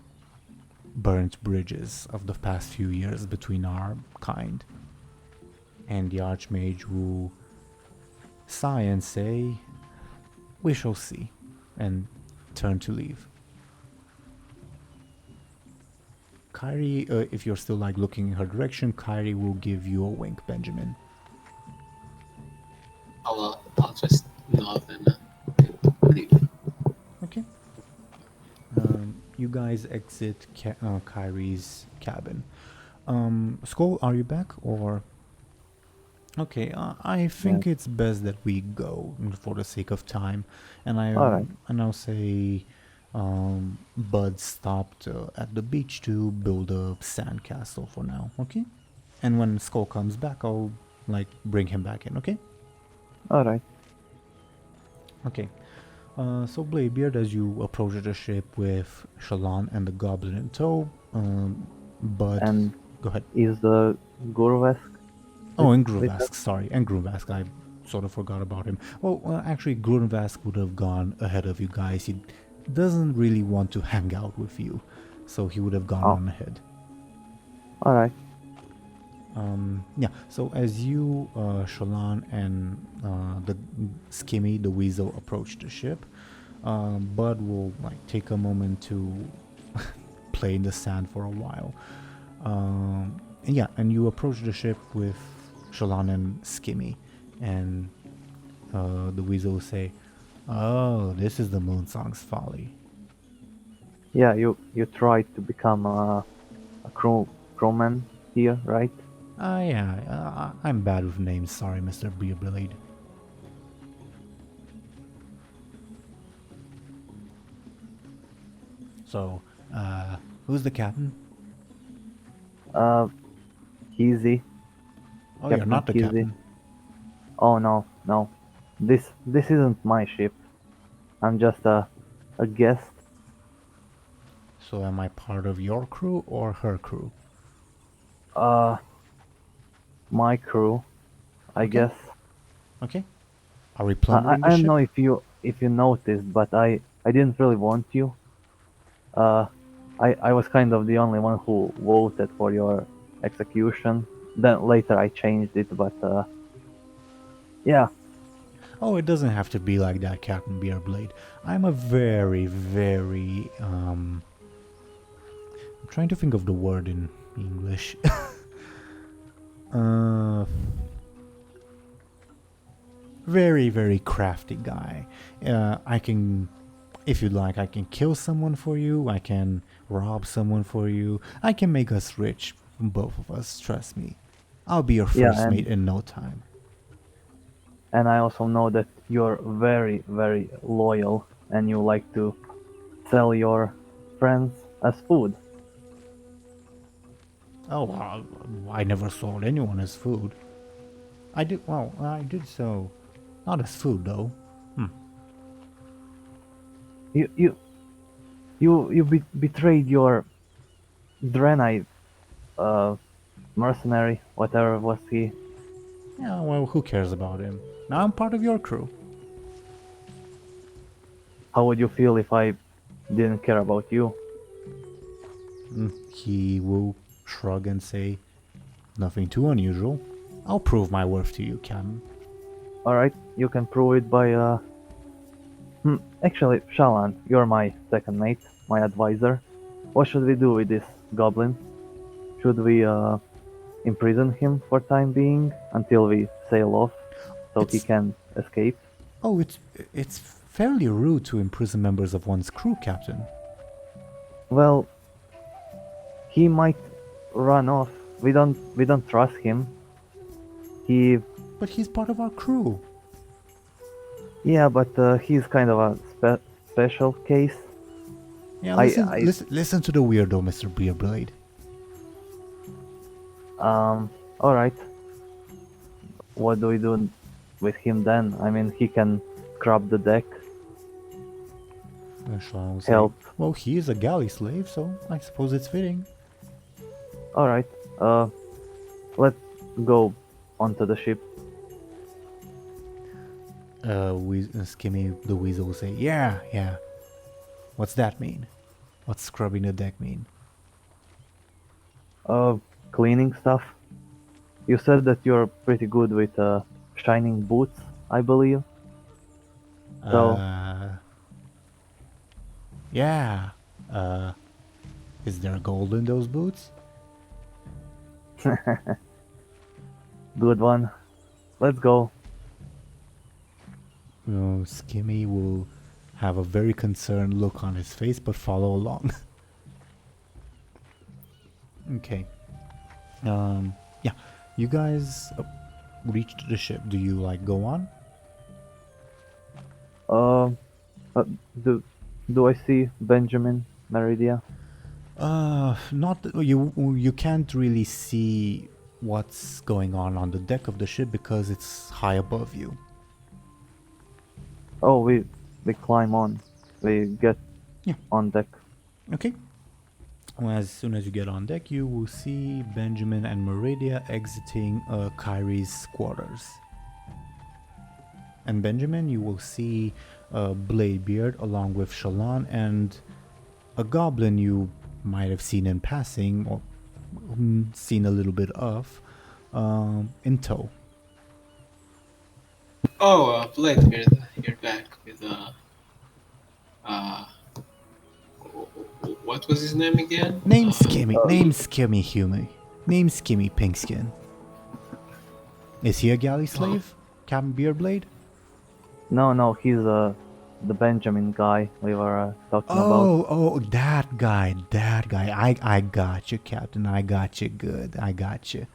burnt bridges of the past few years between our kind." And the Archmage will sigh and say, "We shall see," and turn to leave. Kyrie, if you're still like looking in her direction, Kyrie will give you a wink, Benjamin. I'll just nod and leave. Okay. You guys exit Kyrie's cabin. Skoll, are you back or? Okay, I think it's best that we go for the sake of time, and Alright. I'll say, Buhd stopped at the beach to build a sandcastle for now. Okay, and when Skoll comes back, I'll like bring him back in. Okay. Alright. Okay. So Bladebeard, as you approach the ship with Shallan and the goblin in tow, Buhd, And go ahead. is the Gurvesk? Oh, and with Grunvask, sorry, and Grunvask, I sort of forgot about him. Well, actually, Grunvask would have gone ahead of you guys. He doesn't really want to hang out with you, so he would have gone on ahead. Alright. Yeah, so as you, Shallan, and the Skimmy, the weasel, approach the ship, Buhd will like take a moment to play in the sand for a while. And yeah, and you approach the ship with Shallan and Skimmy, and the weasel will say, "Oh, this is the Moonsong's folly." Yeah, you tried to become a crewman here, right? Yeah, I'm bad with names, sorry, Mr. Beerblade. So, who's the captain? Easy. Oh, you're Captain not the Kizzy. captain. Oh no. This isn't my ship. I'm just a guest. So am I part of your crew or her crew? My crew, I Okay. guess. Okay. Are we I plundering the don't ship? know if you noticed, but I I didn't really want you. I was kind of the only one who voted for your execution. Then later I changed it, but yeah. Oh, it doesn't have to be like that, Captain Beerblade. I'm a very, very, I'm trying to think of the word in English. Very, very crafty guy. I can, if you'd like, I can kill someone for you. I can rob someone for you. I can make us rich, both of us, trust me. I'll be your Yeah, first and- mate in no time. And I also know that you're very, very loyal and you like to sell your friends as food. Oh, I never sold anyone as food. I did, well, I did so. Not as food, though. You betrayed your Draenei mercenary, whatever was he. Yeah, well, who cares about him? Now I'm part of your crew. How would you feel if I didn't care about you? He will shrug and say, nothing too unusual. I'll prove my worth to you, Captain. Alright, you can prove it by Actually, Shalan, you're my second mate, my advisor. What should we do with this goblin? Should we imprison him for time being until we sail off so he It's- can escape? Oh, it's fairly rude to imprison members of one's crew, Captain. Well, he might run off. We don't trust him. But he's part of our crew. Yeah, but he's kind of a special case. Yeah, I- listen to the weirdo, Mr. Beerblade. Alright. What do we do with him then? I mean, he can scrub the deck. Shalom will say, Help. well, he is a galley slave, so I suppose it's fitting. Alright, let's go onto the ship. Skimmy the Weasel will say, yeah. What's that mean? What's scrubbing the deck mean? Cleaning stuff. You said that you're pretty good with shining boots, I believe. So, Yeah. Is there gold in those boots? good one. Let's go. Skimmy will have a very concerned look on his face, but follow along. Okay. Yeah. You guys reached the ship. Do you go on? Do I see Benjamin Meridia? Not you can't really see what's going on the deck of the ship because it's high above you. Oh, we climb on. We get Yeah. on deck. Okay. Well, as soon as you get on deck, you will see Benjamin and Meridia exiting Kyrie's quarters. And Benjamin, you will see Bladebeard along with Shallan and a goblin you might have seen in passing or seen a little bit of in tow. Oh, Bladebeard, you're back with what was his name again? Name Skimmy Pinkskin. Is he a galley slave? Captain Beerblade? No, he's the Benjamin guy we were talking about. Oh, that guy. I got you, Captain. I got you good. I got you.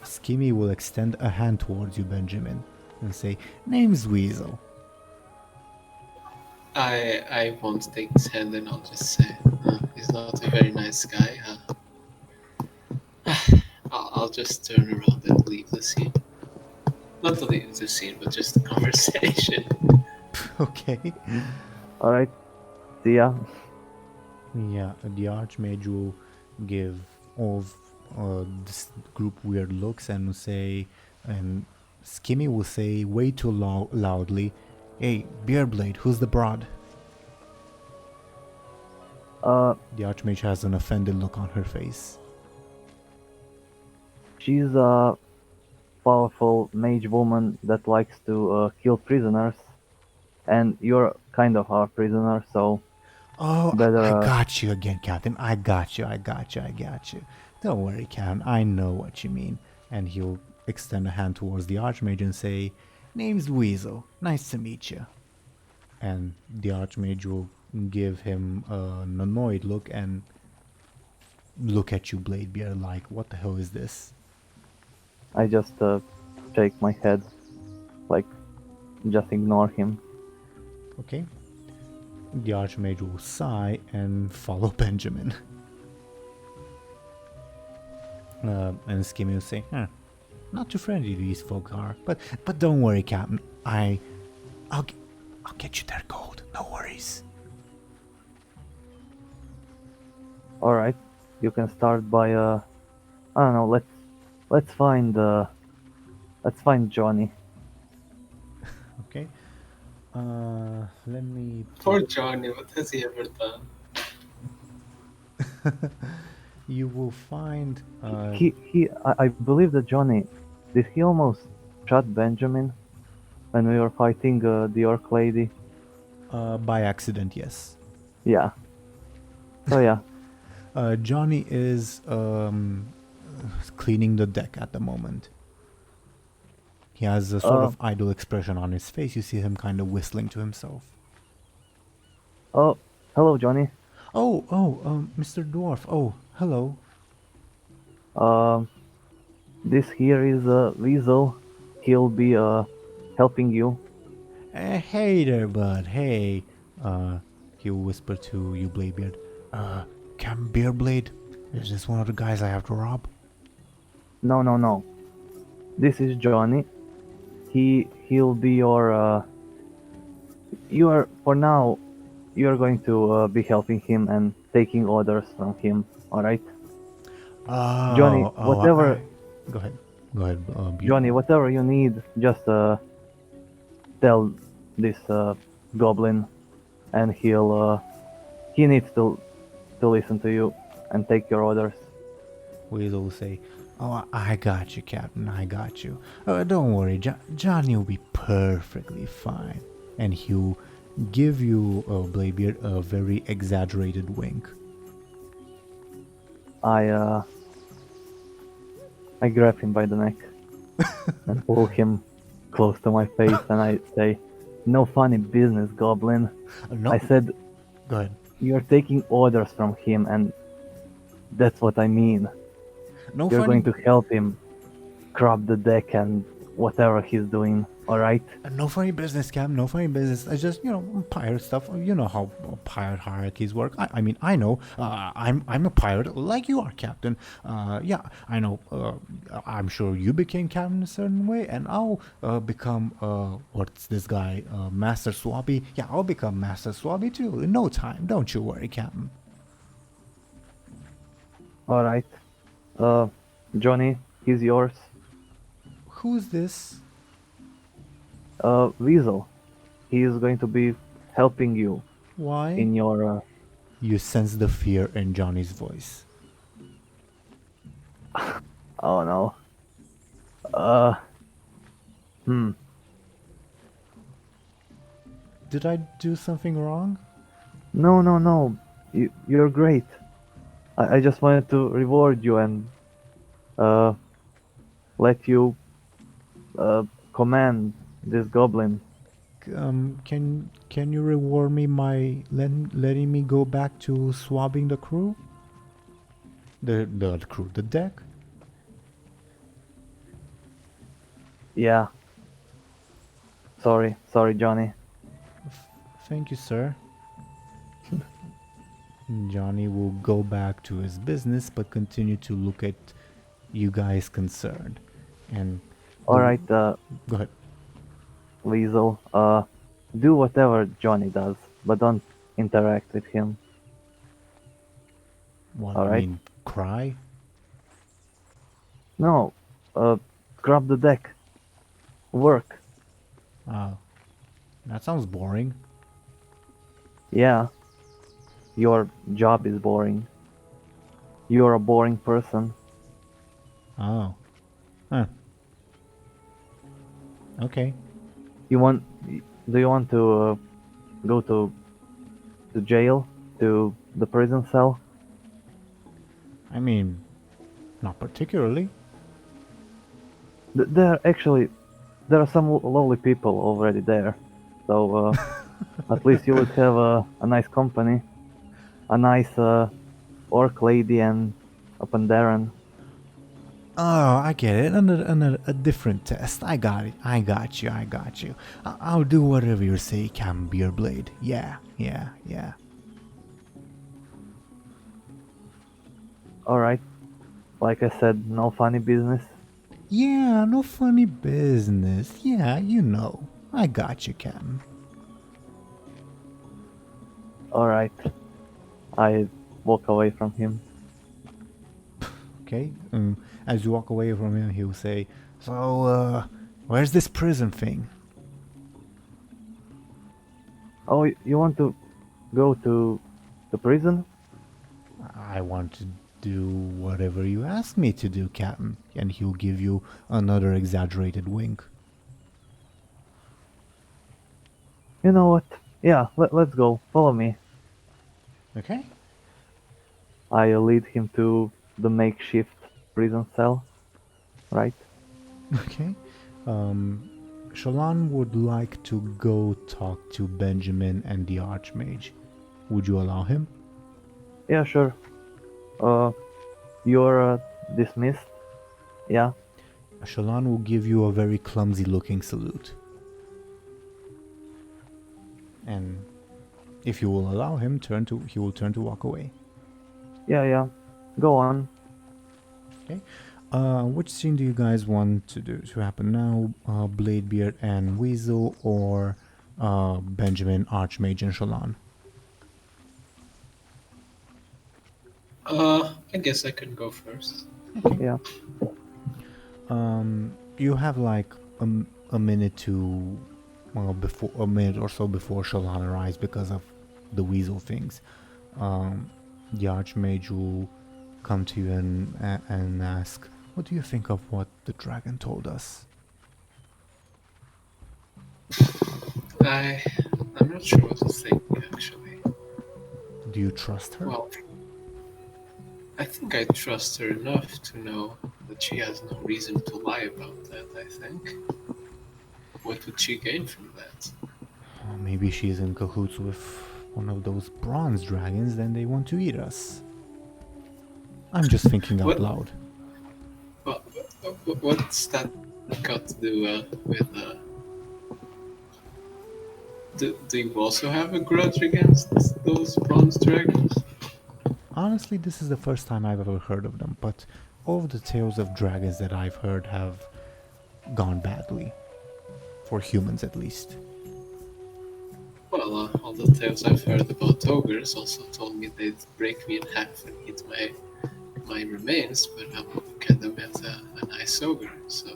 Skimmy will extend a hand towards you, Benjamin, and say, "Name's Weasel." I won't take his hand and I'll just say he's not a very nice guy. I'll just turn around and leave the scene. Not to leave the scene, but just the conversation. Okay. Alright. See ya. Yeah, the Archmage will give all of this group weird looks and will say, and Skimmy will say way too loudly, "Hey, Beerblade, who's the broad?" The Archmage has an offended look on her face. She's a powerful mage woman that likes to kill prisoners, and you're kind of our prisoner, so Oh, better. I got you again, Captain. I got you. Don't worry, Captain. I know what you mean. And he'll extend a hand towards the Archmage and say, "Name's Weasel. Nice to meet you." And the Archmage will give him an annoyed look and look at you, Bladebeard, like, what the hell is this? I just shake my head, like, just ignore him. Okay. The Archmage will sigh and follow Benjamin. And Skimmy will say, not too friendly these folk are, but don't worry, Captain. I'll get you their gold. No worries. All right, you can start by I don't know. Let's find Johnny. Okay. Let me. Poor Johnny, what has he ever done? You will find. I believe that Johnny, did he almost shot Benjamin when we were fighting the orc lady? By accident, yes. Yeah. So yeah. Johnny is cleaning the deck at the moment. He has a sort of idle expression on his face. You see him kind of whistling to himself. Oh, hello, Johnny. Mr. Dwarf. Oh, hello. This here is Weasel. He'll be helping you. Hey there, bud. Hey. He'll whisper to you, Bladebeard. Captain Beerblade, is this one of the guys I have to rob? No. This is Johnny. He'll be your. You are for now. You are going to be helping him and taking orders from him. All right. Johnny, whatever. Go ahead. Johnny, whatever you need, just tell this goblin, and he needs to listen to you and take your orders. Weasel will say, "Oh, I got you, Captain. I got you. Don't worry, Johnny will be perfectly fine." And he'll give you, Bladebeard, a very exaggerated wink. I grab him by the neck and pull him close to my face, and I say, "No funny business, goblin." No. I said, Go ahead. "You're taking orders from him, and that's what I mean. No You're funny. going to help him crop the deck and whatever he's doing, alright?" No funny business, Captain. No funny business. I just, pirate stuff. You know how pirate hierarchies work. I mean, I know. I'm a pirate like you are, Captain. Yeah, I know. I'm sure you became Captain a certain way, and I'll become what's this guy? Master Swabby. Yeah, I'll become Master Swabby too in no time. Don't you worry, Captain. Alright. Johnny, he's yours. Who's this? Weasel. He is going to be helping you Why? in your You sense the fear in Johnny's voice. oh no. Did I do something wrong? No. You're great. I just wanted to reward you and let you command this goblin. Can you reward me by letting me go back to swabbing the crew? The crew, the deck? Yeah. Sorry, Johnny. Thank you, sir. Johnny will go back to his business, but continue to look at you guys concerned. And Alright, go ahead. Weasel, do whatever Johnny does, but don't interact with him. What All I right. mean, cry? No, grab the deck. Work. Oh, that sounds boring. Yeah. your job is boring. You're a boring person. Oh. Huh. Okay. You want? Do you want to go to jail, to the prison cell? I mean, not particularly. There are some lovely people already there, so at least you would have a nice company, a nice orc lady and a Pandaren. Oh, I get it. Another a different test. I got it. I got you. I got you. I'll do whatever you say, Cam Beerblade. Yeah. All right, like I said, no funny business. Yeah, no funny business. Yeah, you know. I got you, Cam. All right, I walk away from him. Okay. As you walk away from him, he'll say, "So, where's this prison thing?" Oh, you want to go to the prison? I want to do whatever you ask me to do, Captain. And he'll give you another exaggerated wink. You know what? Yeah, let's go. Follow me. Okay. I lead him to the makeshift prison cell. Right? Okay. Shallan would like to go talk to Benjamin and the Archmage. Would you allow him? Yeah, sure. You're dismissed. Yeah. Shallan will give you a very clumsy looking salute. And if you will allow him, he will turn to walk away. Yeah. Go on. Okay. Which scene do you guys want to happen now? Bladebeard and Weasel, or Benjamin, Archmage, and Shallan? I guess I can go first. Yeah. You have like a minute to before a minute or so before Shallan arrives because of the Weasel things. The Archmage will come to you and ask, "What do you think of what the dragon told us?" I'm not sure what to think, actually. Do you trust her? Well, I think I trust her enough to know that she has no reason to lie about that, I think. What would she gain from that? Maybe she's in cahoots with one of those bronze dragons, then they want to eat us. I'm just thinking out What? loud. Well, what's that got to do with... Do you also have a grudge against those bronze dragons? Honestly, this is the first time I've ever heard of them, but all of the tales of dragons that I've heard have gone badly. For humans, at least. Well, all the tales I've heard about ogres also told me they'd break me in half and eat my remains, but I kind of met a nice ogre, so...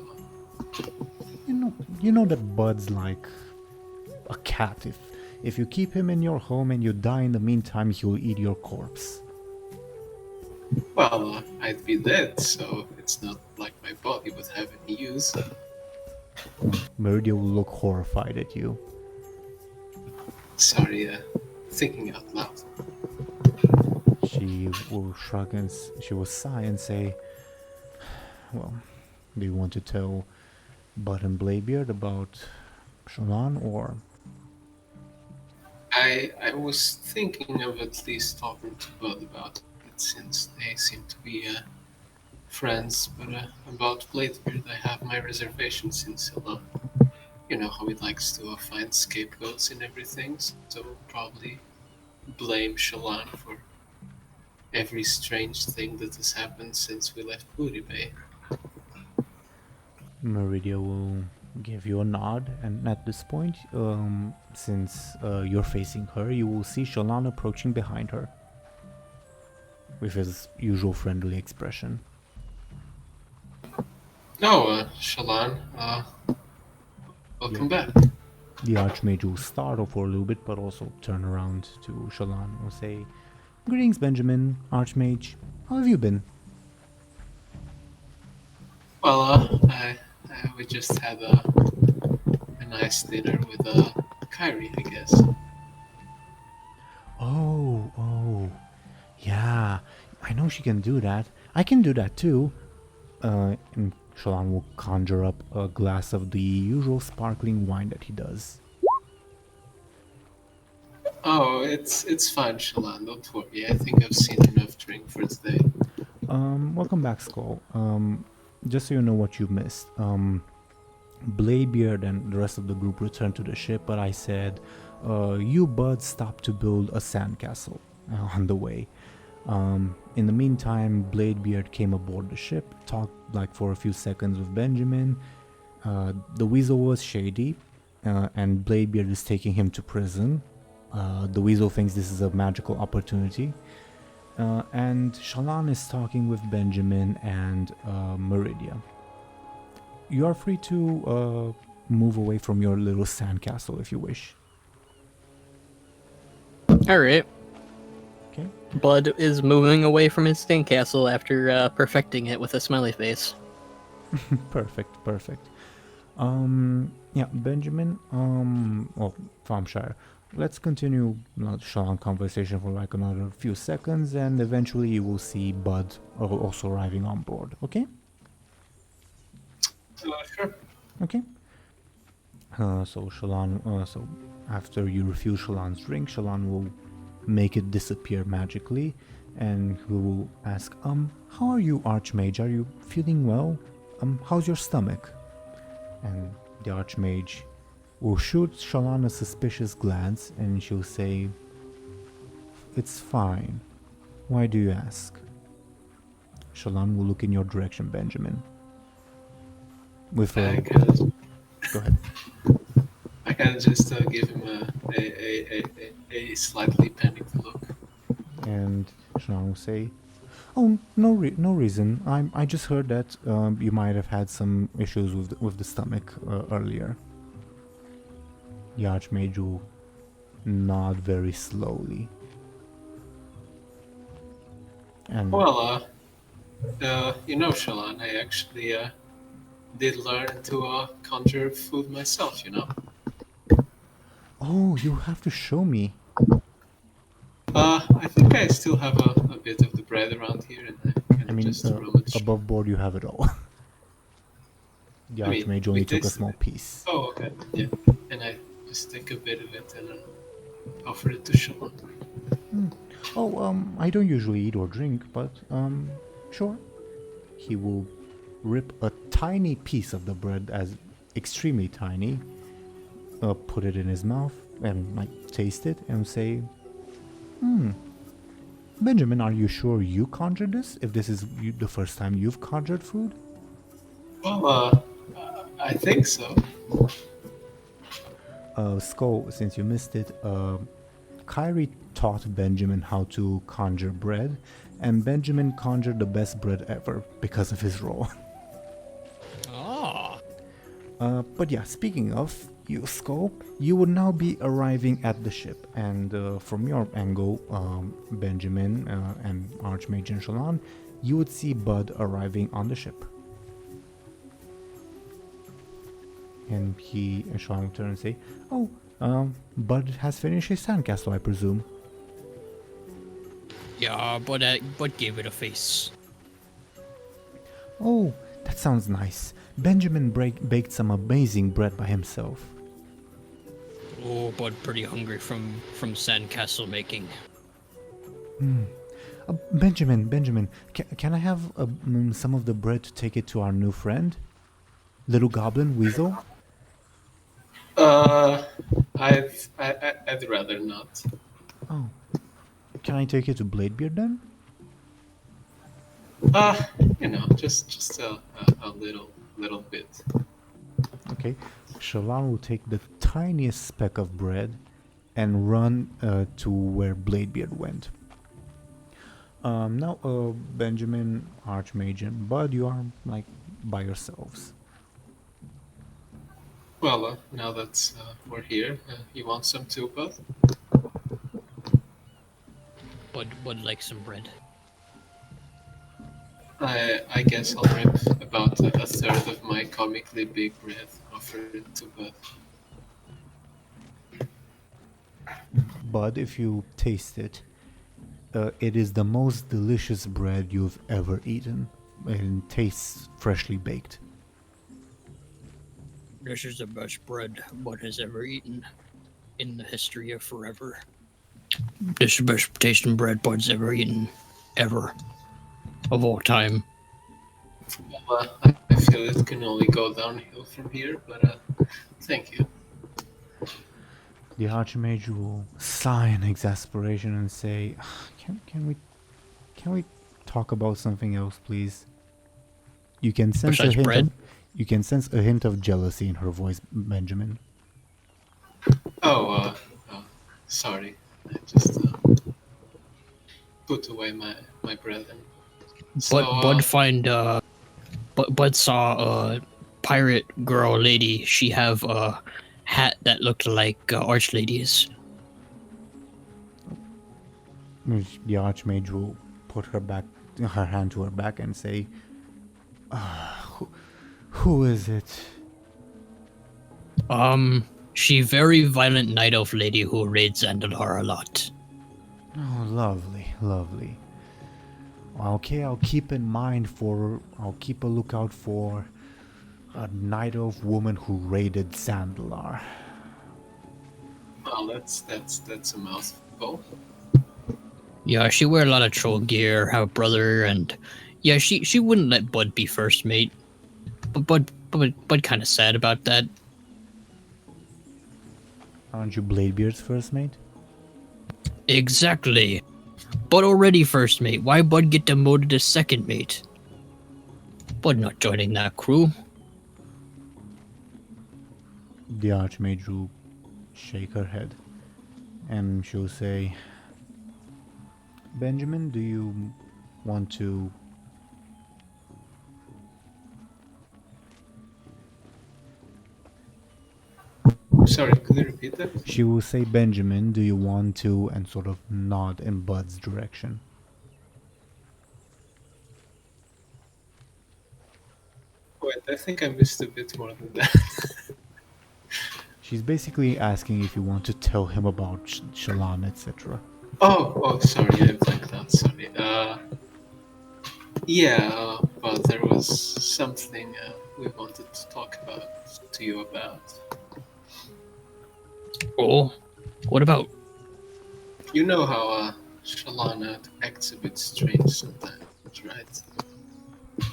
You know that Bud's like a cat. If you keep him in your home and you die in the meantime, he'll eat your corpse. Well, I'd be dead, so it's not like my body would have any use. Meridia will look horrified at you. Sorry, thinking out loud. She will shrug and she will sigh and say, "Well, do you want to tell Buhd and Bladebeard about Shallan, or?" I was thinking of at least talking to Buhd about it, since they seem to be friends, but about Bladebeard I have my reservations, since he'll, you know how he likes to find scapegoats in everything, so probably blame Shallan for every strange thing that has happened since we left Buhd Bay. Meridia will give you a nod, and at this point, since you're facing her, you will see Shallan approaching behind her with his usual friendly expression. No, Shallan, welcome back. The Archmage will startle for a little bit, but also turn around to Shallan and say, Greetings, Benjamin, Archmage. How have you been? Well, we just had a nice dinner with Kyrie, I guess. Oh, yeah. I know she can do that. I can do that too. And Shalon will conjure up a glass of the usual sparkling wine that he does. Oh, it's fine, Shalon. Don't worry. I think I've seen enough drink for today. Welcome back, Skoll. Just so you know what you missed. Bladebeard and the rest of the group returned to the ship, but I said, you Buhd stopped to build a sandcastle on the way. In the meantime, Bladebeard came aboard the ship, talked like for a few seconds with Benjamin. The weasel was shady, and Bladebeard is taking him to prison. The weasel thinks this is a magical opportunity. And Shalon is talking with Benjamin and Meridia. You are free to move away from your little sandcastle if you wish. All right. Okay. Buhd is moving away from his sandcastle after perfecting it with a smiley face. Perfect. Yeah, Benjamin, Thompshire. Let's continue Shalon conversation for like another few seconds, and eventually you will see Buhd also arriving on board, okay? Sure. Okay. So Shalon, so after you refuse Shalon's drink, Shalon will make it disappear magically, and he will ask, how are you, Archmage? Are you feeling well? How's your stomach? And the Archmage will shoot Shalon a suspicious glance, and she'll say, it's fine. Why do you ask? Shalon will look in your direction, Benjamin. With I can Go ahead. I can just give him a slightly panicked look. And Shalon will say, "Oh, no reason. I just heard that you might have had some issues with the stomach earlier." The Archmage will nod very slowly. And Well, Shalon, I actually did learn to conjure food myself, oh, you have to show me. I think I still have a bit of the bread around here, and I I can mean, just rummage. above board you have it all. The Archmage only we took a tasted small it. piece. Oh, okay. Yeah. And I just take a bit of it and offer it to Shalon. Oh, I don't usually eat or drink, but sure. He will rip a tiny piece of the bread, as extremely tiny, put it in his mouth and taste it and say, Benjamin, are you sure you conjured this? If this is the first time you've conjured food? Well, I think so. Skoll, since you missed it, Kyrie taught Benjamin how to conjure bread, and Benjamin conjured the best bread ever because of his role. Ah. But yeah, speaking of you, Skoll, you would now be arriving at the ship, and from your angle, Benjamin and Archmage and Shalon, you would see Buhd arriving on the ship. And Shalon will turn and say, "Oh, Buhd has finished his sandcastle, I presume." Yeah, but gave it a face. "Oh, that sounds nice. Benjamin baked some amazing bread by himself." Oh, but pretty hungry from sandcastle making. Benjamin, can I have some of the bread to take it to our new friend? Little Goblin Weasel? I'd rather not. Oh. Can I take it to Bladebeard then? Just a little bit. Okay. Shalon will take the tiniest speck of bread and run to where Bladebeard went. Now, Benjamin, Archmage, and Buhd, you are by yourselves. Well, now that we're here, you want some too, Buhd? Bud like some bread. I guess I'll rip about a third of my comically big bread, offer it to Bud. But if you taste it, it is the most delicious bread you've ever eaten, and tastes freshly baked. This is the best bread Bud has ever eaten in the history of forever. This is the best tasting bread Bud's ever eaten, ever, of all time. Well, I feel it can only go downhill from here, but thank you. The Archmage will sigh in exasperation and say, "Can we talk about something else, please?" You can sense Besides bread? You can sense a hint of jealousy in her voice, Benjamin. Oh, sorry. I just put away my bread. Bud saw a pirate girl lady. She have a hat that looked like Archlady's. The Archmage will put her hand to her back and say, who is it? She very violent night elf lady who raids Zandalar a lot. Oh, lovely, lovely. Okay, I'll keep a lookout for a night elf woman who raided Zandalar. Well, that's a mouthful. Yeah, she wear a lot of troll gear, have a brother, and yeah, she wouldn't let Bud be first mate. But Bud kind of sad about that. Aren't you Bladebeard's first mate? Exactly. Bud already first mate. Why Bud get demoted to second mate? Bud not joining that crew. The Archmage will shake her head and she'll say, Benjamin, do you want to... Sorry, could you repeat that? She will say, Benjamin, do you want to... and sort of nod in Bud's direction. Wait, I think I missed a bit more than that. She's basically asking if you want to tell him about Shallan, etc. Oh, sorry, I blanked out, sorry. Yeah, but there was something we wanted to talk to you about. Oh, what about? You know how Shallan acts a bit strange sometimes, right?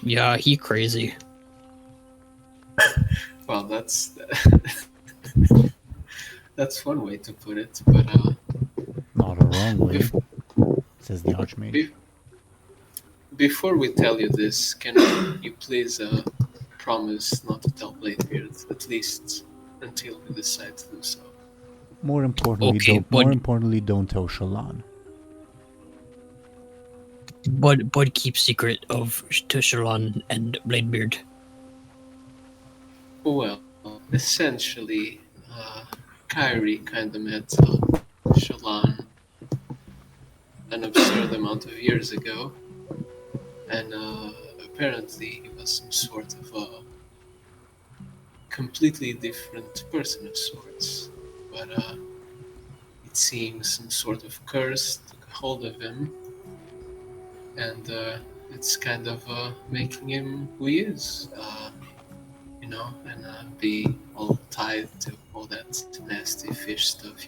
Yeah, he crazy. Well, that's that's one way to put it, but Not a wrong way, says the Archmage. Before we tell you this, can you please promise not to tell Bladebeard, at least until we decide to do so? More importantly, don't tell Shallan. Bud keeps secret of to Shallan and Bladebeard. Well, essentially, Kyrie kind of met Shallan an absurd amount of years ago, and apparently he was some sort of a completely different person of sorts. But it seems some sort of curse took hold of him, and it's kind of making him who he is, and be all tied to all that nasty fish stuff,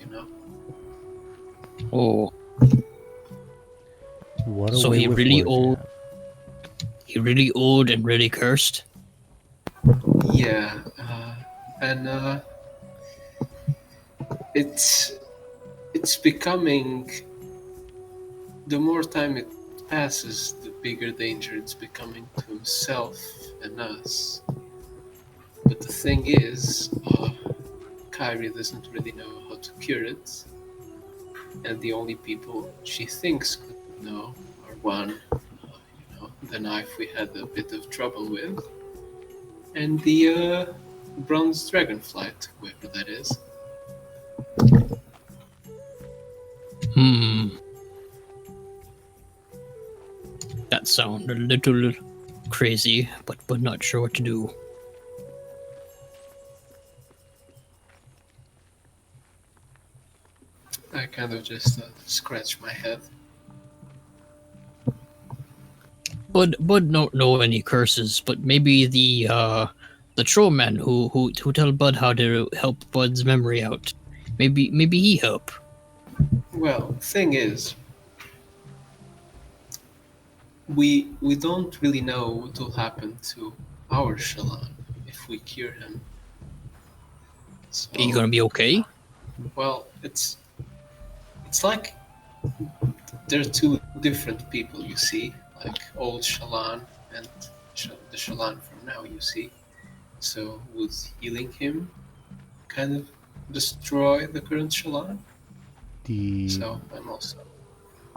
Oh. What a So way he with really words, old. yeah. He really old and really cursed. Yeah, and it's becoming, the more time it passes, the bigger danger it's becoming to himself and us. But the thing is, Kyrie doesn't really know how to cure it, and the only people she thinks could know are one, the knife we had a bit of trouble with, and the bronze dragonflight, whoever that is. that sound a little crazy, but not sure what to do. I kind of just scratch my head. Bud don't know any curses, but maybe the trollman who tell Bud how to help Bud's memory out. Maybe he help. Well, thing is, we don't really know what will happen to our Shallan if we cure him. So, Are you gonna be okay? well, it's like there are two different people, you see, like old Shallan and the Shallan from now, you see. So would healing him kind of destroy the current Shallan? The So I'm also...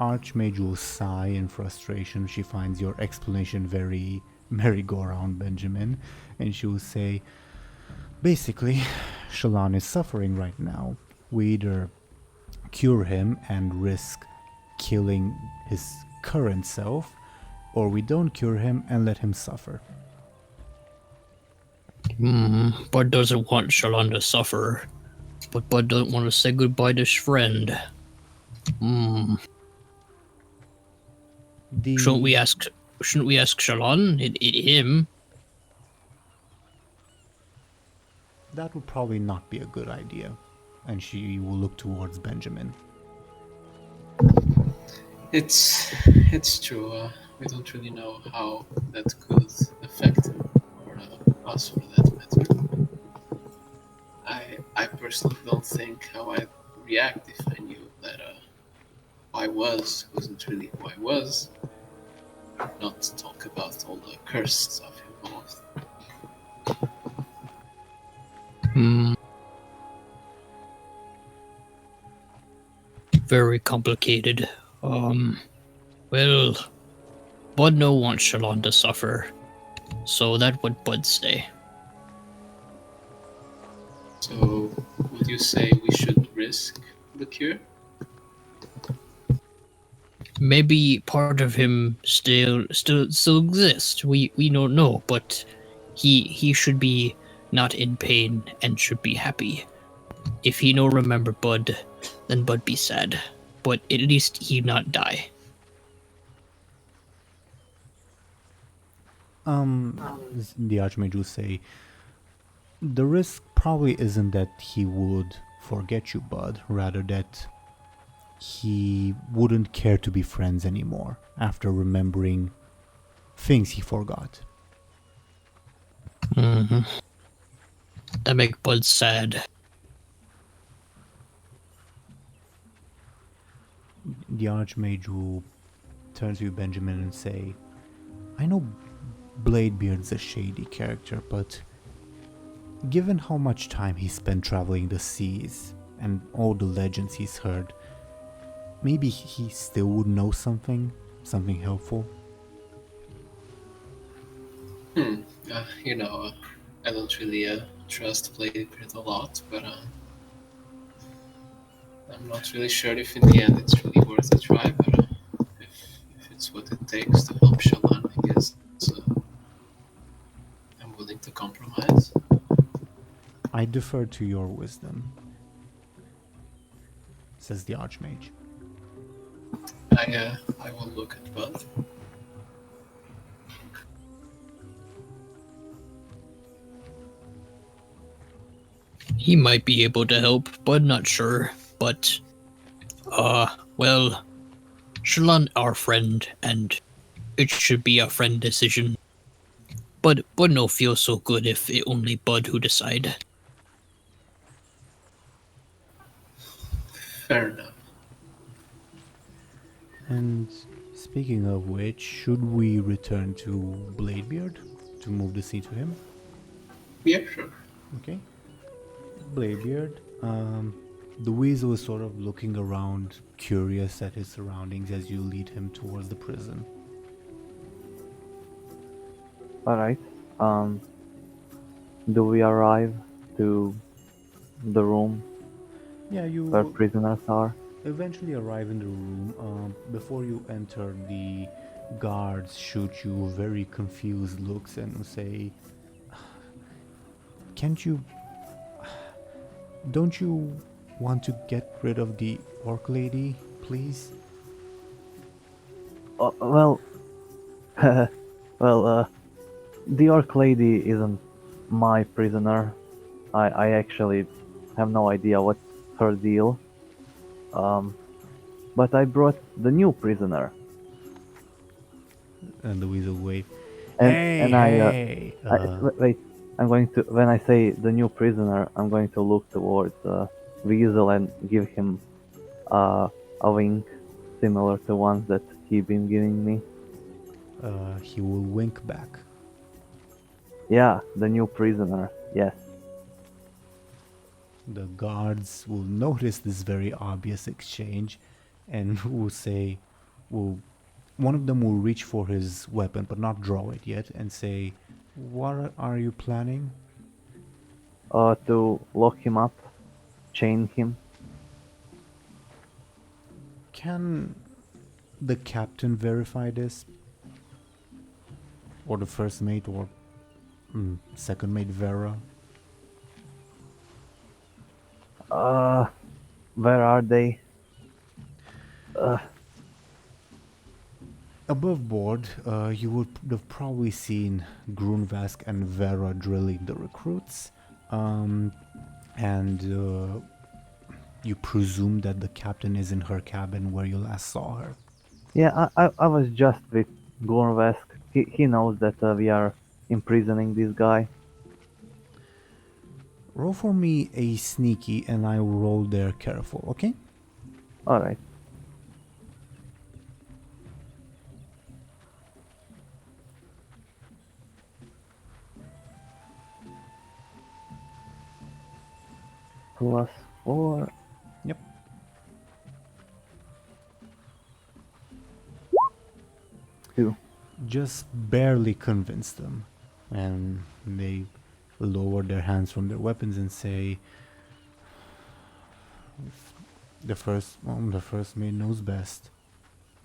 Archmage will sigh in frustration. She finds your explanation very merry-go-round, Benjamin, and she will say, basically, Shallan is suffering right now. We either cure him and risk killing his current self, or we don't cure him and let him suffer. Bud doesn't want Shallan to suffer, but Bud doesn't want to say goodbye to his friend. Shouldn't we ask Shallan? Him? That would probably not be a good idea. And she will look towards Benjamin. It's true. We don't really know how that could affect him, or us for that matter. I personally don't think how I'd react if I knew that who I wasn't really who I was. Not to talk about all the cursed stuff involved. Very complicated. Well, Bud no wants Shallan to suffer, so that would Bud say. So, would you say we should risk the cure? Maybe part of him still exists. We don't know, but he should be not in pain and should be happy. If he no remember Bud, then Bud be sad. But at least he not die. The Archmage will say, the risk probably isn't that he would forget you, Bud, rather that he wouldn't care to be friends anymore after remembering things he forgot. That make Bud sad. The Archmage will turn to you, Benjamin, and say, I know Bladebeard's a shady character, but given how much time he spent traveling the seas and all the legends he's heard, maybe he still would know something helpful. I don't really trust Bladebeard a lot, but I'm not really sure if in the end it's really worth a try, but if it's what it takes to help Shallan, I guess I'm willing to compromise. I defer to your wisdom, says the Archmage. I will look at Buhd. He might be able to help, but not sure. But, well, Shallan our friend, and it should be a friend decision. But no feel so good if it only Bud who decide. Fair enough. And speaking of which, should we return to Bladebeard to move the scene to him? Yeah, sure. Okay. Bladebeard, the weasel is sort of looking around, curious at his surroundings as you lead him towards the prison. Alright. Do we arrive to the room Yeah, you where will prisoners are? eventually arrive in the room. Before you enter the guards shoot you very confused looks and say, "Can't you? Don't you want to get rid of the orc lady, please?" Well, well, the orc lady isn't my prisoner. I actually have no idea what's her deal. But I brought the new prisoner. And the weasel wave. And, Hey, and hey! wait, I'm going to, when I say the new prisoner, I'm going to look towards Weasel and give him a wink similar to ones that he been giving me. He will wink back. Yeah, the new prisoner, yes. The guards will notice this very obvious exchange and will say, one of them will reach for his weapon but not draw it yet and say, "What are you planning?" To lock him up, chain him. Can the captain verify this? Or the first mate or second mate Vera? Where are they? Above board, you would have probably seen Grunvask and Vera drilling the recruits. And you presume that the captain is in her cabin where you last saw her. Yeah, I was just with Gorvesk. He knows that we are imprisoning this guy. Roll for me a sneaky and I will roll there careful, okay? Alright. +4. Yep. 2. Just barely convince them. And they lower their hands from their weapons and say, the first mate knows best.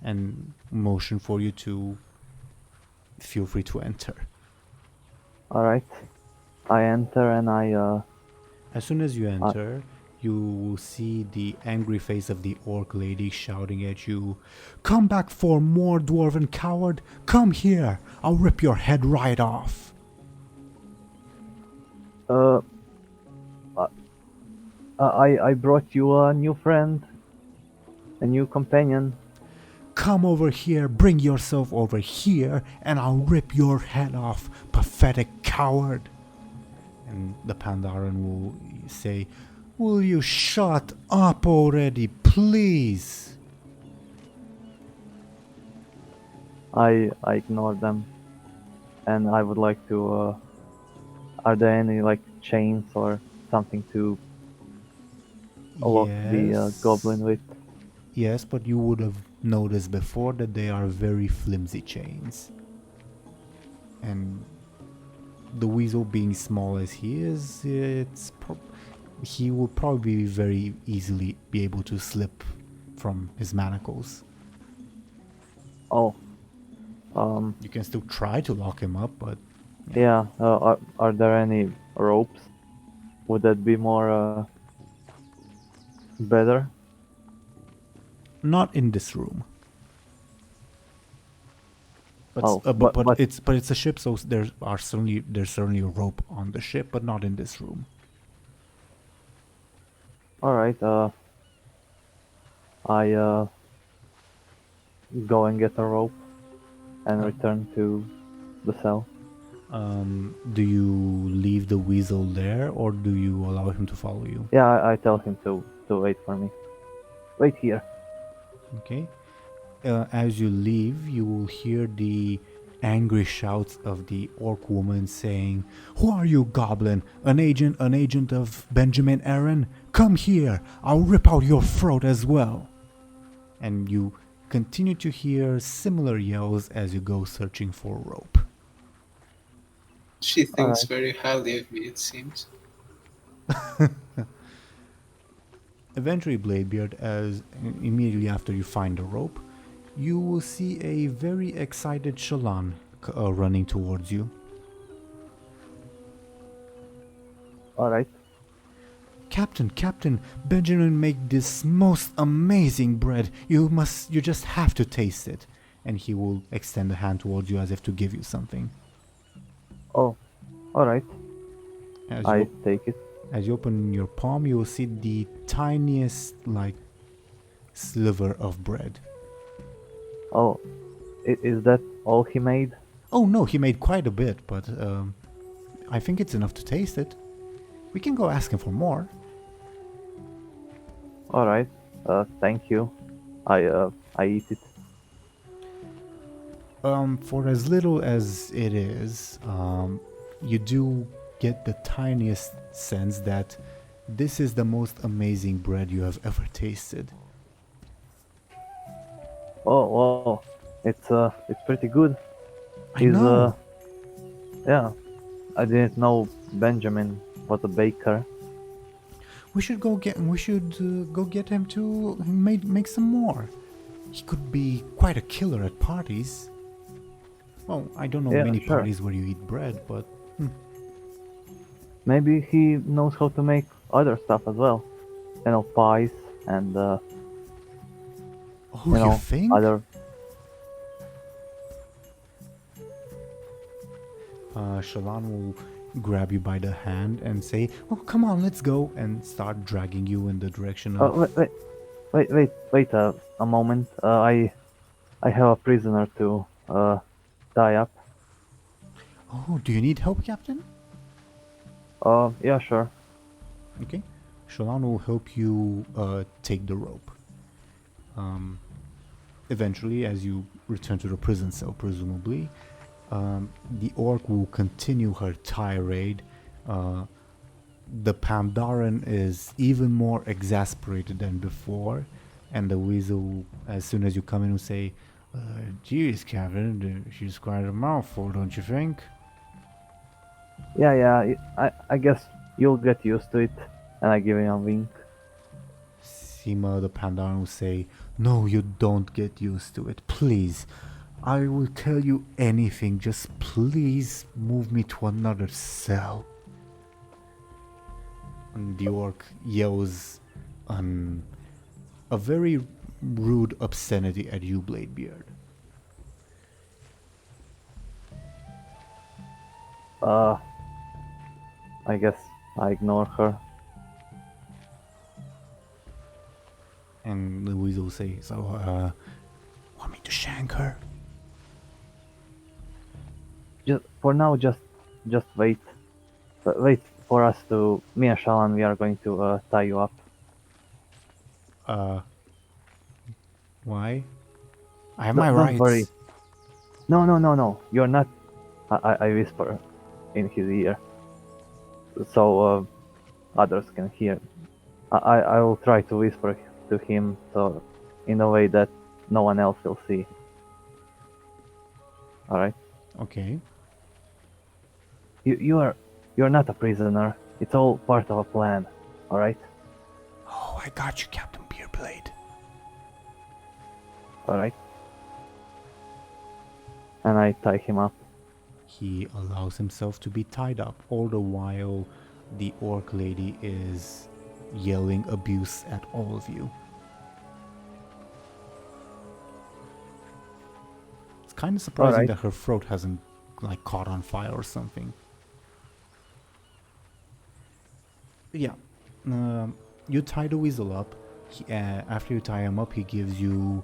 And motion for you to feel free to enter. Alright. I enter and I As soon as you enter, you will see the angry face of the orc lady shouting at you, "Come back for more, dwarven coward! Come here! I'll rip your head right off!" I brought you a new friend, a new companion. "Come over here, bring yourself over here, and I'll rip your head off, pathetic coward!" And the Pandaren will say, "Will you shut up already, please?" I ignore them, and I would like to. Are there any like chains or something to lock the goblin with? Yes, but you would have noticed before that they are very flimsy chains. And the weasel being small as he is, he will probably very easily be able to slip from his manacles. Oh. You can still try to lock him up, but... Yeah, are there any ropes? Would that be more better? Not in this room. But, Oh, but it's a ship, so there's certainly a rope on the ship, but not in this room. All right. I go and get a rope and return to the cell. Do you leave the weasel there, or do you allow him to follow you? Yeah, I tell him to wait for me. Wait here. Okay. As you leave, you will hear the angry shouts of the orc woman saying, "Who are you, goblin? An agent of Benjamin Aaran? Come here, I'll rip out your throat as well." And you continue to hear similar yells as you go searching for rope. She thinks very highly of me, it seems. Eventually, Bladebeard, as immediately after you find the rope, you will see a very excited Shallan running towards you. Alright. Captain, Benjamin made this most amazing bread. You just have to taste it. And he will extend a hand towards you as if to give you something. Oh, alright. As I you, take it. as you open your palm, you will see the tiniest, sliver of bread. Oh, is that all he made? Oh no, he made quite a bit, but I think it's enough to taste it. We can go ask him for more. Alright. Thank you. I eat it. For as little as it is, you do get the tiniest sense that this is the most amazing bread you have ever tasted. Oh, wow. It's pretty good. I know. Yeah. I didn't know Benjamin was a baker. We should go get him to make some more. He could be quite a killer at parties. Well, I don't know Yeah, many sure. parties where you eat bread, but Maybe he knows how to make other stuff as well. You know, pies and oh, you know, you think? other. Shallan will grab you by the hand and say, "Oh, come on, let's go," and start dragging you in the direction of. Oh, wait a moment. I have a prisoner to tie up. Oh, do you need help, Captain? Yeah, sure. Okay. Shallan will help you take the rope. Eventually, as you return to the prison cell, presumably, the orc will continue her tirade. The Pandaren is even more exasperated than before, and the weasel, as soon as you come in, will say, "Geez, Captain, she's quite a mouthful, don't you think?" Yeah. I guess you'll get used to it. And I give him a wink. Sima the Pandaren will say, "No, you don't get used to it. Please. I will tell you anything. Just please move me to another cell." And the orc yells a very rude obscenity at you, Bladebeard. I guess I ignore her. And the weasel will say, "So, want me to shank her?" Just for now, just wait. But wait for us to. Me and Shallan, we are going to tie you up. Why? I have No, my don't rights. worry. No. You're not. I whisper in his ear, so others can hear. I will try to whisper to him so in a way that no one else will see. All right. Okay. You're not a prisoner. It's all part of a plan. All right. Oh, I got you, Captain Beerblade. All right. And I tie him up. He allows himself to be tied up, all the while the orc lady is yelling abuse at all of you. It's kind of surprising Alright. that her throat hasn't caught on fire or something. Yeah, you tie the weasel up. After you tie him up, he gives you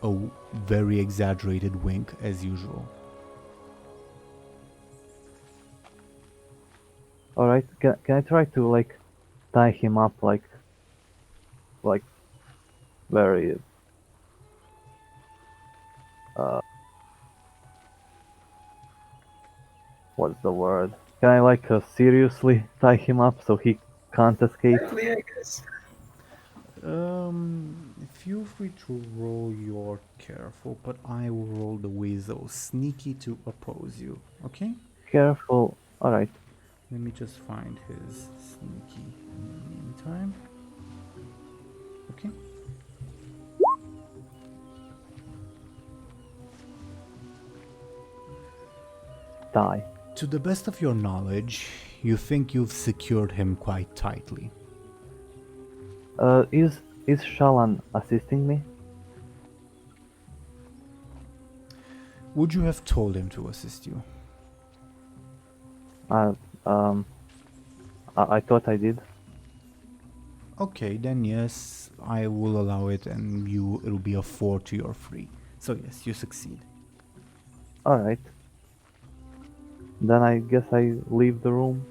a very exaggerated wink as usual. All right. Can I try to tie him up like very what's the word? Can I seriously tie him up so he can't escape? Exactly, I guess. Feel free to roll your careful, but I will roll the weasel sneaky to oppose you. Okay? Careful. All right. Let me just find his sneaky in the meantime. Okay. tie. To the best of your knowledge, you think you've secured him quite tightly. Is Shalan assisting me? Would you have told him to assist you? Um, I thought I did. Okay, then yes, I will allow it, and it'll be a 4 to your 3. So yes, you succeed. Alright. Then I guess I leave the room.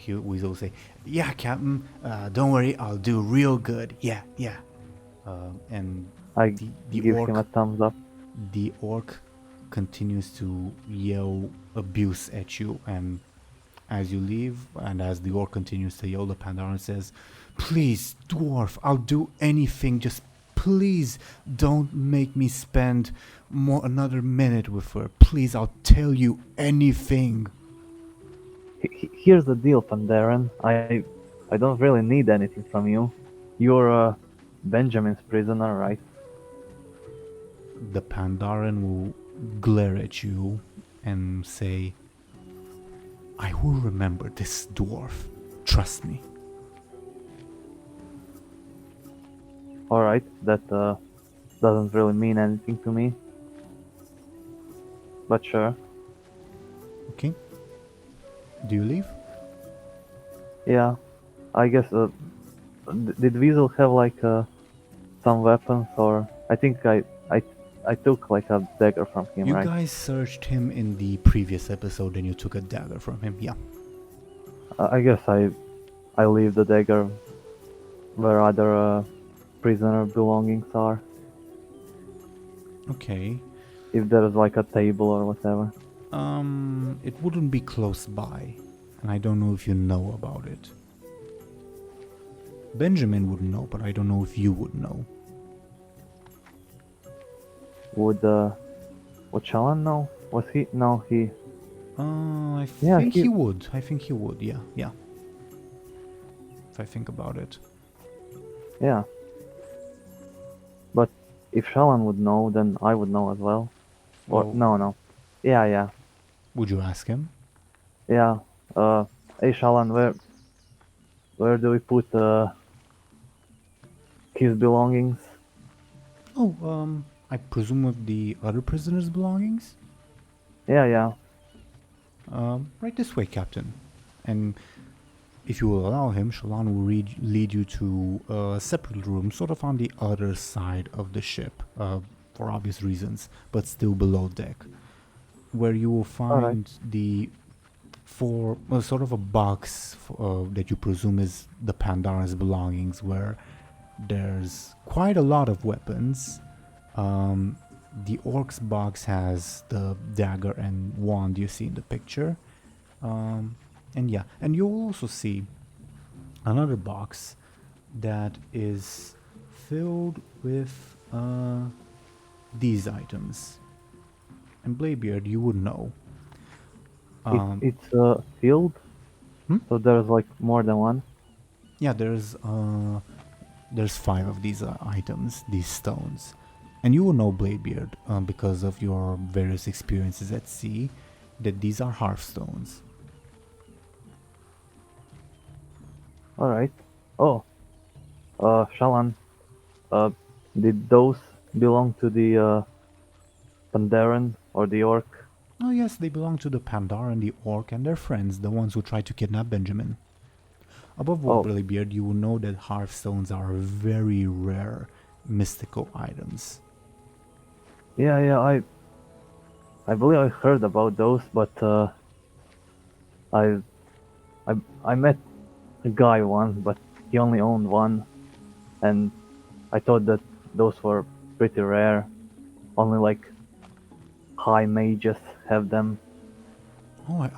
Weasel will say, "Yeah, Captain. Don't worry, I'll do real good. Yeah, yeah." And I the give him a orc, thumbs up. the orc continues to yell abuse at you, and as you leave, and as the orc continues to yell, the Pandaren says, "Please, dwarf, I'll do anything. Just please don't make me spend another minute with her. Please, I'll tell you anything." Here's the deal, Pandaren. I don't really need anything from you. You're Benjamin's prisoner, right? The Pandaren will glare at you and say, "I will remember this dwarf. Trust me." Alright, that doesn't really mean anything to me. But sure. Okay? Do you leave? Yeah. I guess, did Weasel have like some weapons, or I think I took like a dagger from him, You right? guys searched him in the previous episode and you took a dagger from him, yeah. I guess I leave the dagger where other prisoner belongings are. Okay. If there's like a table or whatever. It wouldn't be close by, and I don't know if you know about it. Benjamin would know, but I don't know if you would know. Would Shalan know? Was he? No, he. I Yeah, think he would. I think he would, yeah, yeah. If I think about it. Yeah. But if Shalan would know, then I would know as well. Or Well, no. Yeah. would you ask him? Yeah. Hey Shalan, where do we put his belongings? Oh, I presume with the other prisoners' belongings? Yeah. Right this way, Captain. And if you will allow him, Shalan will lead you to a separate room, sort of on the other side of the ship, for obvious reasons, but still below deck, where you will find sort of a box that you presume is the Pandaran's belongings, where there's quite a lot of weapons. The orc's box has the dagger and wand you see in the picture. And you'll also see another box that is filled with these items. And Bladebeard, you would know. It's filled. So there's like more than one. Yeah, there's 5 of these items, these stones. And you will know, Bladebeard, because of your various experiences at sea, that these are hearthstones. Alright. Oh. Shalan, did those belong to the Pandaren or the orc? Oh yes, they belong to the Pandaren, the orc, and their friends, the ones who tried to kidnap Benjamin. Above all, Bladebeard, you will know that hearthstones are very rare mystical items. Yeah, I believe I heard about those, but I met a guy once, but he only owned one, and I thought that those were pretty rare. Only like high mages have them. Oh,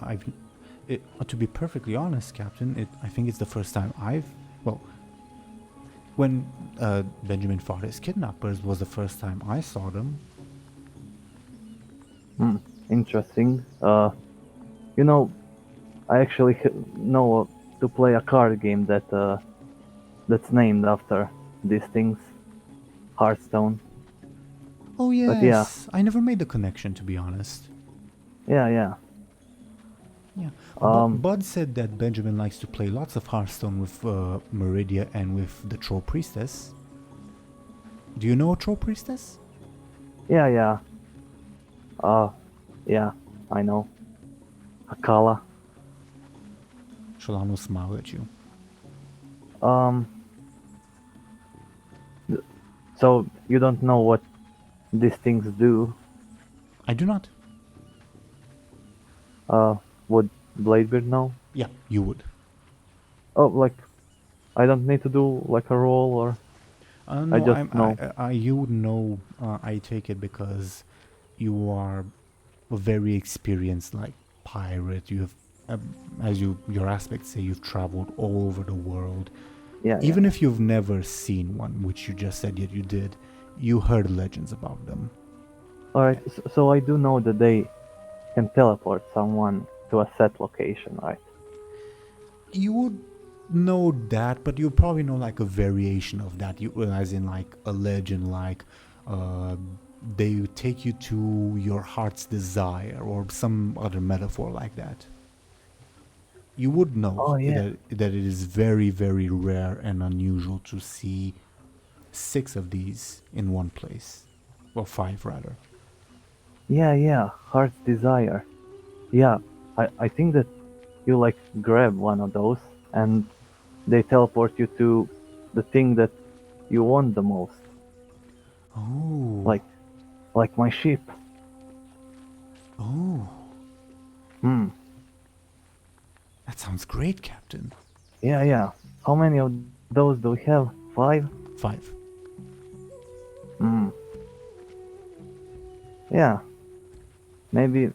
to be perfectly honest, Captain, I think it's the first time when Benjamin fought his kidnappers was the first time I saw them. Interesting. You know, I actually know to play a card game that's named after these things, Hearthstone. Oh yes, But yeah. I never made the connection, to be honest. Yeah, yeah. Yeah. Um, Bud said that Benjamin likes to play lots of Hearthstone with Meridia and with the Troll Priestess. Do you know Troll Priestess? yeah, yeah. Uh, yeah, I know. Akala. Shalano smiled at you. Um, so you don't know what these things do? I do not. Would Bladebeard know? Yeah, you would. Oh, like, I don't need to do like a roll or I No, just know. you would know. I take it because you are a very experienced, like, pirate. You have, as your aspects say, you've traveled all over the world. Yeah, Even yeah. if you've never seen one, which you just said yet you did, you heard legends about them. Alright, so I do know that they can teleport someone to a set location, right? You would know that, but you probably know like a variation of that. You, as in like a legend, like uh, they take you to your heart's desire, or some other metaphor like that. You would know Oh, yeah. that it is very, very rare and unusual to see 6 of these in one place, or 5 rather. Yeah, yeah, Heart's Desire. Yeah, I think that you like grab one of those and they teleport you to the thing that you want the most. Oh, Like my ship. oh, Hmm. that sounds great, Captain. Yeah, yeah. How many of those do we have? 5? 5. Hmm. Yeah. Maybe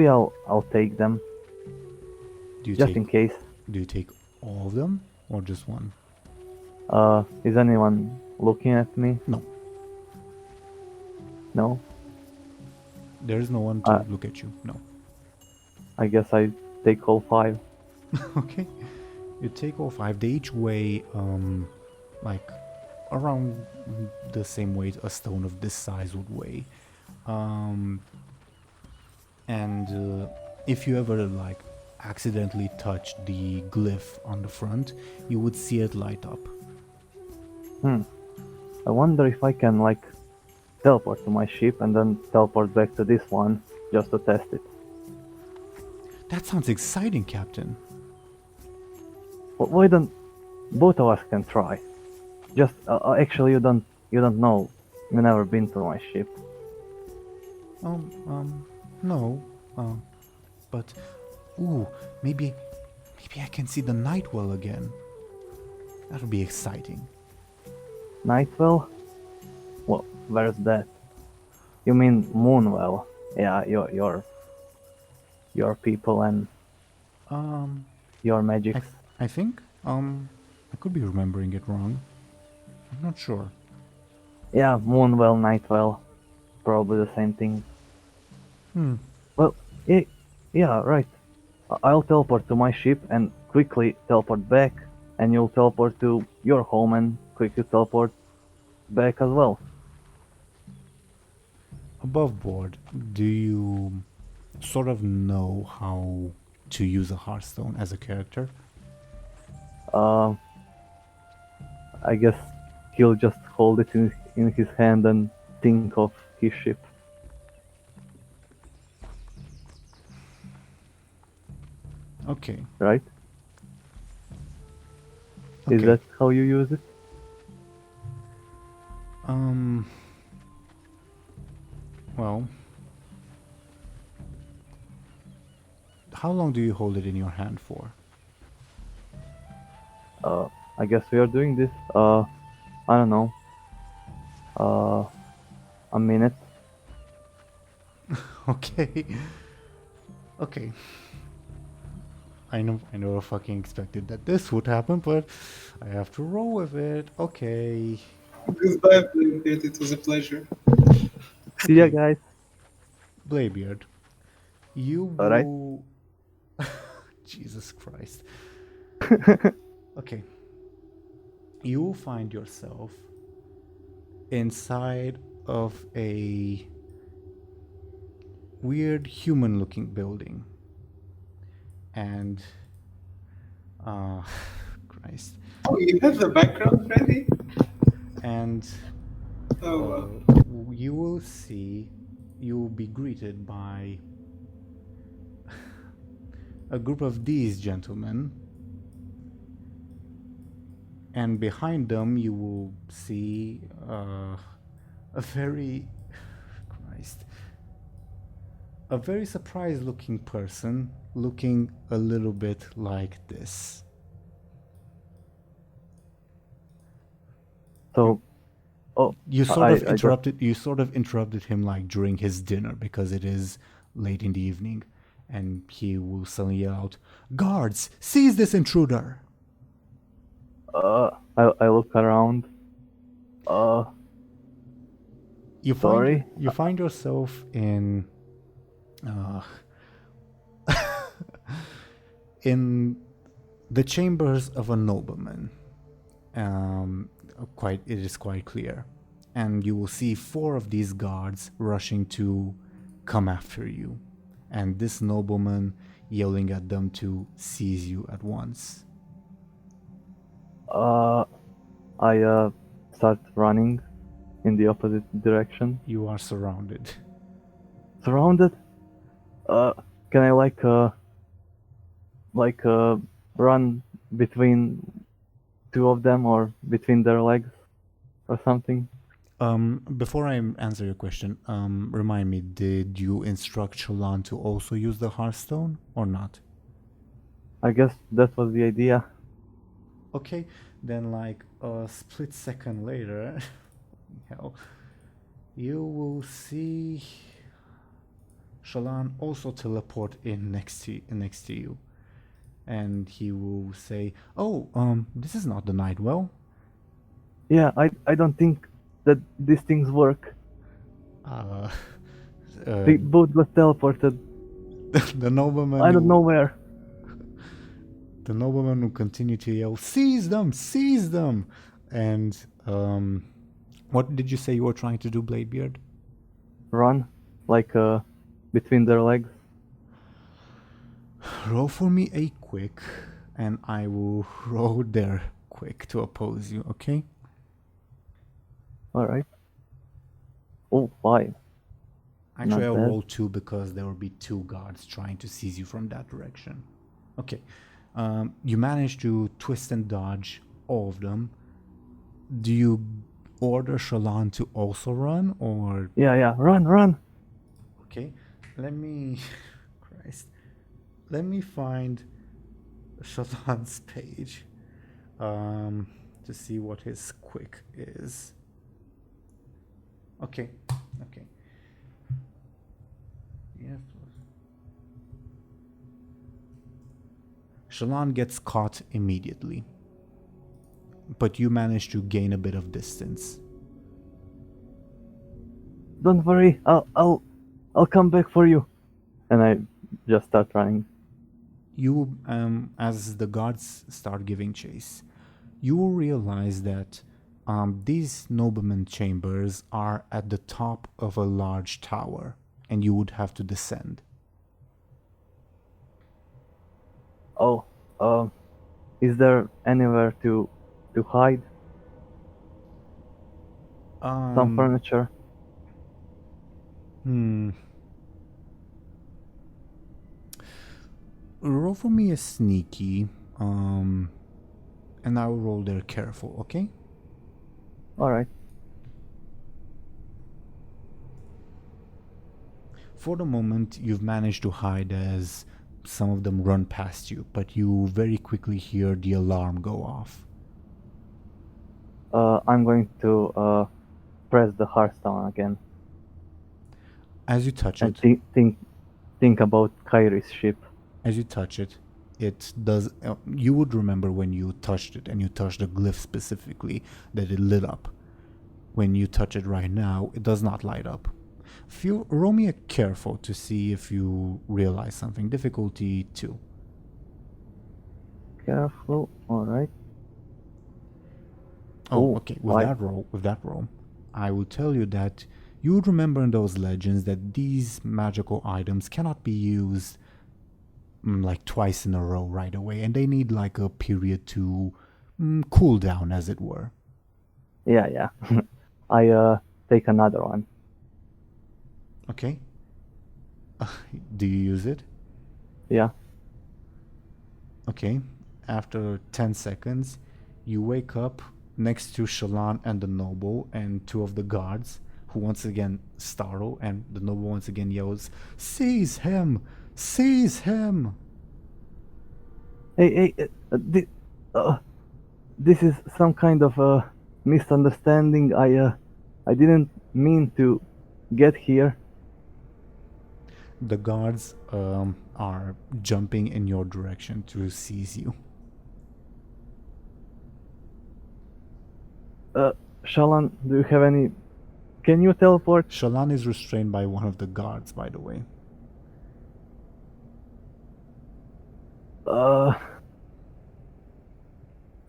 I'll take them Do you just take in case. Do you take all of them or just one? Is anyone looking at me? No, No. there is no one to Uh, look at you. No. I guess I take all 5. Okay. You take all 5. They each weigh like around the same weight a stone of this size would weigh. And if you ever like accidentally touch the glyph on the front, you would see it light up. Hmm. I wonder if I can like teleport to my ship and then teleport back to this one just to test it. That sounds exciting, Captain. Why don't both of us can try? Just actually you don't know. You've never been to my ship. No. But ooh, maybe I can see the Nightwell again. That would be exciting. Nightwell? Well, where's that? You mean Moonwell? Yeah, your people and Um, your magics. I think I could be remembering it wrong. I'm not sure. Yeah, Moonwell, Nightwell, probably the same thing. Well, yeah, right. I'll teleport to my ship and quickly teleport back, and you'll teleport to your home and quickly teleport back as well. Above board, do you sort of know how to use a Hearthstone as a character? Uh, I guess he'll just hold it in his hand and think of his ship, Okay. right? Okay. Is that how you use it? Well, how long do you hold it in your hand for? I guess we are doing this. I don't know. A minute. Okay. Okay. I never fucking expected that this would happen, but I have to roll with it. Okay. Goodbye, Bladebeard. It was a pleasure. See ya, guys. Bladebeard, you All right. will... Jesus Christ. Okay. You will find yourself inside of a weird human-looking building. And Christ. Oh, you have the background ready? And Oh, you will see, you will be greeted by a group of these gentlemen, and behind them you will see a very a very surprised looking person looking a little bit like this. So, oh, You sort of I just- interrupted him like during his dinner because it is late in the evening, and he will suddenly yell out, "Guards, seize this intruder!" I look around. Sorry? You find yourself in in the chambers of a nobleman. It is quite clear, and you will see 4 of these guards rushing to come after you, and this nobleman yelling at them to seize you at once. I start running in the opposite direction. You are surrounded. Surrounded? Can I run between 2 of them or between their legs or something? Before I answer your question, remind me, did you instruct Shallan to also use the Hearthstone or not? I guess that was the idea. Okay, then like a split second later, hell, you will see Shallan also teleport in next to you, and he will say, "Oh, this is not the night well." Yeah, I don't think that these things work. They both got teleported. The nobleman. I don't know where. The nobleman will continue to yell, "Seize them! Seize them!" And what did you say you were trying to do, Bladebeard? Run, between their legs. Roll for me a quick, and I will roll their quick to oppose you, okay? Alright. Oh, 5. Actually, Not I'll bad. roll 2 because there will be 2 guards trying to seize you from that direction. Okay. You manage to twist and dodge all of them. Do you order Shallan to also run, or... Yeah, run! Okay, let me... Christ. Let me find Shallan's page to see what his quick is. Okay. Yeah. Shallan gets caught immediately, but you manage to gain a bit of distance. Don't worry, I'll come back for you. And I just start running. You, as the guards start giving chase, you will realize that these nobleman chambers are at the top of a large tower, and you would have to descend. Oh, is there anywhere to hide? Some furniture? Roll for me a sneaky, and I will roll there careful, okay? Alright. For the moment, you've managed to hide as some of them run past you, but you very quickly hear the alarm go off. I'm going to press the Hearthstone again. As you touch And it, think about Kyrie's ship. as you touch it, it does. You would remember when you touched it, and you touched the glyph specifically, that it lit up. When you touch it right now, it does not light up. Roll me a careful to see if you realize something. Difficulty 2. Careful, alright. Oh, Oh, okay. right. With that roll, I will tell you that You would remember in those legends that these magical items cannot be used like twice in a row right away, and they need like a period to cool down, as it were. Yeah. I take another one. Okay. Do you use it? Yeah. Okay. After 10 seconds, you wake up next to Shallan and the noble and two of the guards, who once again startle, and the noble once again yells, "Seize him! Seize him!" Hey, this is some kind of a misunderstanding. I didn't mean to get here. The guards are jumping in your direction to seize you. Shallan, do you have any... Can you teleport? Shallan is restrained by one of the guards, by the way.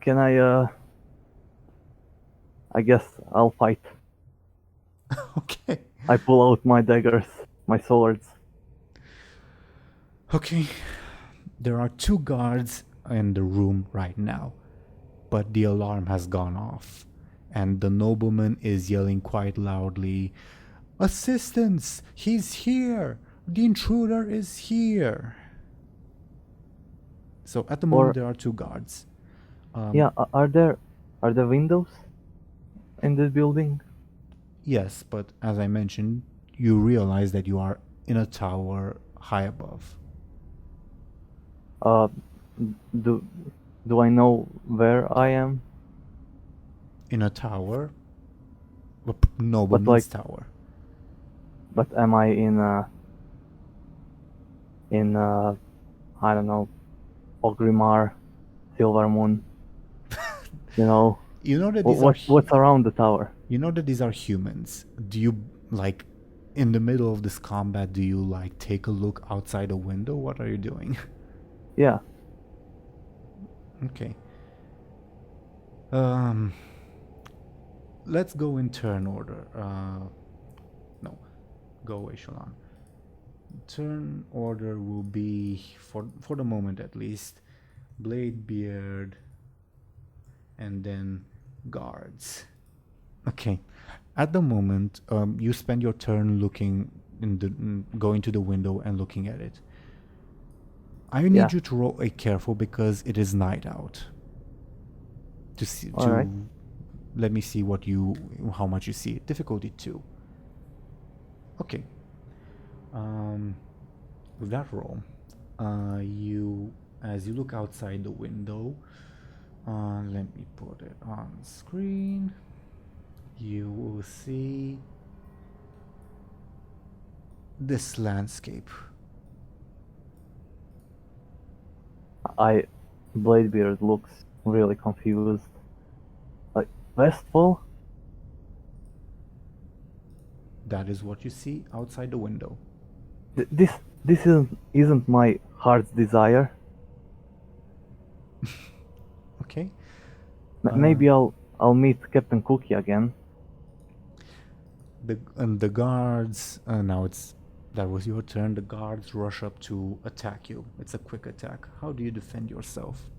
Can I guess I'll fight. Okay. I pull out my daggers, my swords. Okay. There are two guards in the room right now, but the alarm has gone off, and the nobleman is yelling quite loudly, "Assistance! He's here! The intruder is here!" So at the moment there are two guards. Yeah, are there windows in this building? Yes, but as I mentioned, you realize that you are in a tower high above. Do I know where I am? In a tower? Nobleman's like- tower. But am I in I don't know, Ogrimmar, Silvermoon? You know, You know that these are what's around the tower? You know that these are humans. Do you, like, in the middle of this combat, do you, like, take a look outside a window? What are you doing? Yeah. Okay. Let's go in turn order. No. Go away, Shallan. Turn order will be, for the moment at least, Bladebeard, and then guards. Okay. At the moment, you spend your turn looking going to the window and looking at it. I need you to roll a careful because it is night out. To see, Alright. let me see how much you see it. Difficulty 2. Okay. With that roll, as you look outside the window, let me put it on screen. You will see this landscape. Bladebeard looks really confused. Like, Westfall? That is what you see outside the window. This isn't my heart's desire. Okay. Maybe I'll meet Captain Cookie again. The guards. That was your turn. The guards rush up to attack you. It's a quick attack. How do you defend yourself?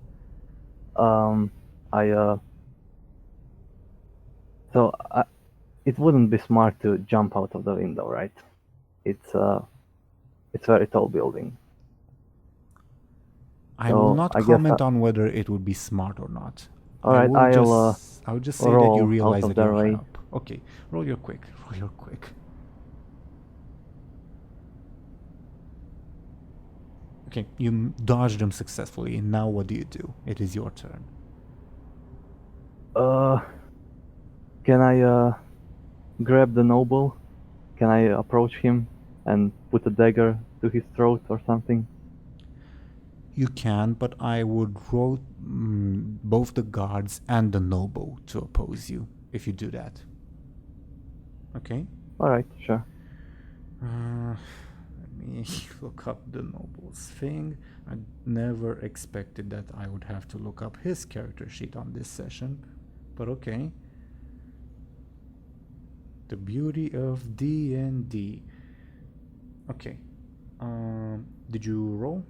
It wouldn't be smart to jump out of the window, right? It's very tall building. I will not I guess comment on whether it would be smart or not. Alright, I'll just say that roll you out realize of that their you're way. up. Okay, roll your quick. Okay, you dodged them successfully, and now what do you do? It is your turn. Can I grab the noble? Can I approach him and put a dagger to his throat or something? You can, but I would roll both the guards and the noble to oppose you if you do that. Okay? Alright, sure. Let me look up the noble's thing. I never expected that I would have to look up his character sheet on this session, but okay. The beauty of D&D. Okay. Did you roll?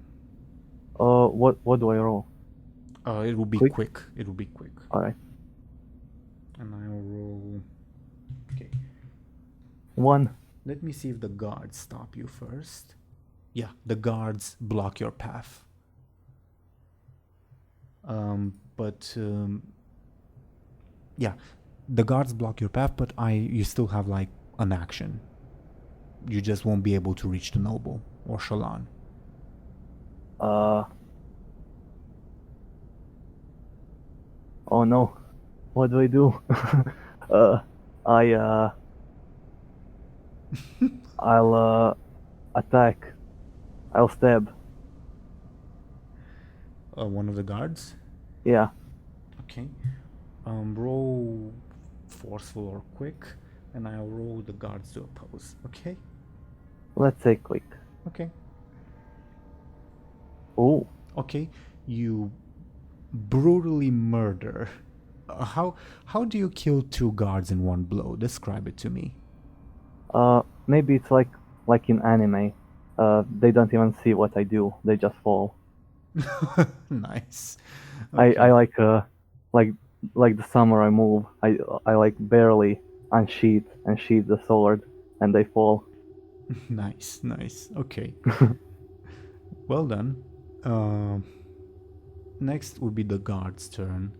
What do I roll? It will be Quick? quick. It will be quick. Alright. And I'll roll. Okay. 1. Let me see if the guards stop you first. Yeah, the guards block your path. Yeah, the guards block your path, but you still have like an action. You just won't be able to reach the noble or Shallan. Oh no. What do I do? I'll attack. I'll stab. One of the guards. Yeah. Okay. Roll forceful or quick, and I'll roll the guards to oppose. Okay. Let's say quick. Okay. Oh. Okay. You brutally murder. How do you kill 2 guards in one blow? Describe it to me. Maybe it's like in anime. They don't even see what I do. They just fall. Nice. Okay. I like the samurai move. I like barely unsheath and sheath the sword, and they fall. Nice. Okay. Well done. Next would be the guards' turn.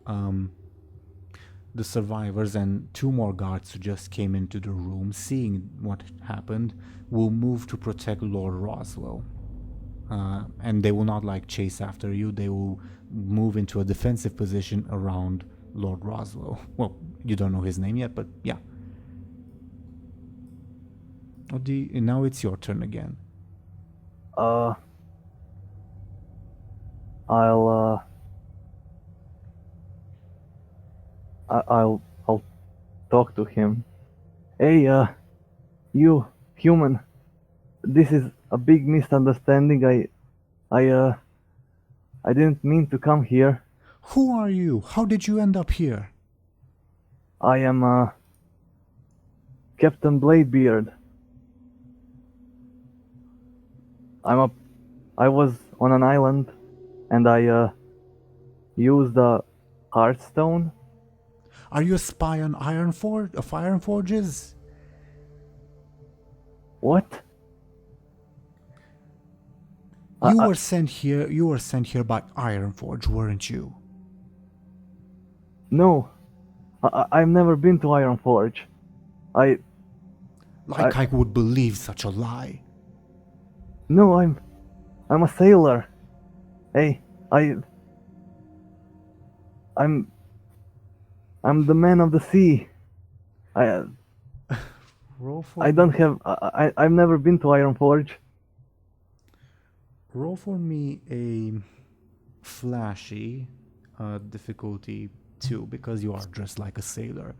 The survivors and 2 more guards who just came into the room, seeing what happened, will move to protect Lord Roswell. And they will not like chase after you. They will move into a defensive position around Lord Roswell. Well, you don't know his name yet, but yeah. Now it's your turn again. I'll talk to him. Hey, you human. This is a big misunderstanding. I didn't mean to come here. Who are you? How did you end up here? I am Captain Bladebeard. I was on an island, and I used a Hearthstone. Are you a spy on Ironforges? What? You were sent here by Ironforge, weren't you? No. I've never been to Ironforge. I would believe such a lie. No, I'm a sailor. Hey, I'm the man of the sea. Roll for I don't have. I've never been to Ironforge. Roll for me a flashy difficulty 2 because you are dressed like a sailor.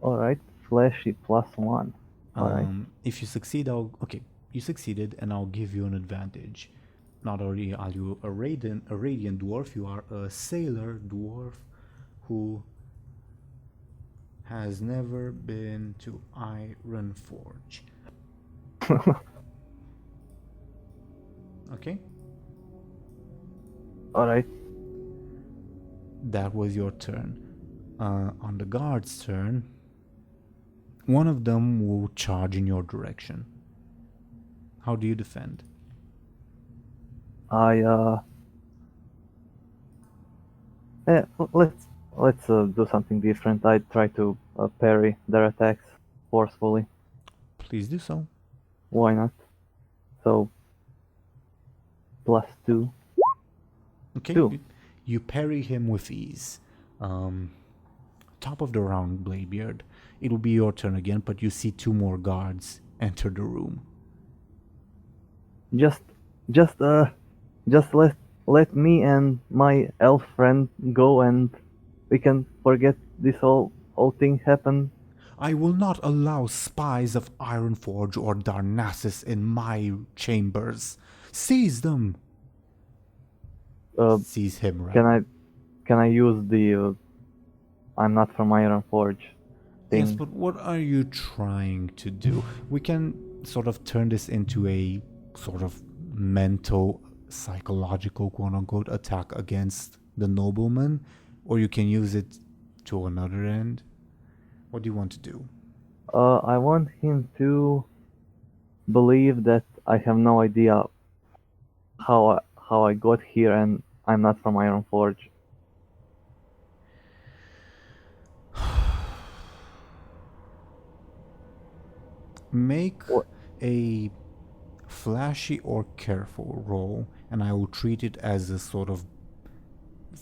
All right, flashy +1. All right. If you succeed, you succeeded, and I'll give you an advantage. Not only are you a radiant dwarf, you are a sailor dwarf who has never been to Ironforge. Okay? All right. That was your turn. On the guard's turn, one of them will charge in your direction. How do you defend? Let's do something different. I try to parry their attacks forcefully. Please do so. Why not? So +2. Okay. 2. You parry him with ease. Top of the round, Bladebeard. It will be your turn again, but you see 2 more guards enter the room. Just let me and my elf friend go, and we can forget this whole thing happened. I will not allow spies of Ironforge or Darnassus in my chambers. Seize them. Seize him, right? Can I use the I'm not from Ironforge? Yes, thing. but what are you trying to do? We can sort of turn this into a sort of mental, psychological, quote unquote, attack against the nobleman, or you can use it to another end. What do you want to do? I want him to believe that I have no idea how I got here and I'm not from Ironforge. Make What? a flashy or careful roll, and I will treat it as a sort of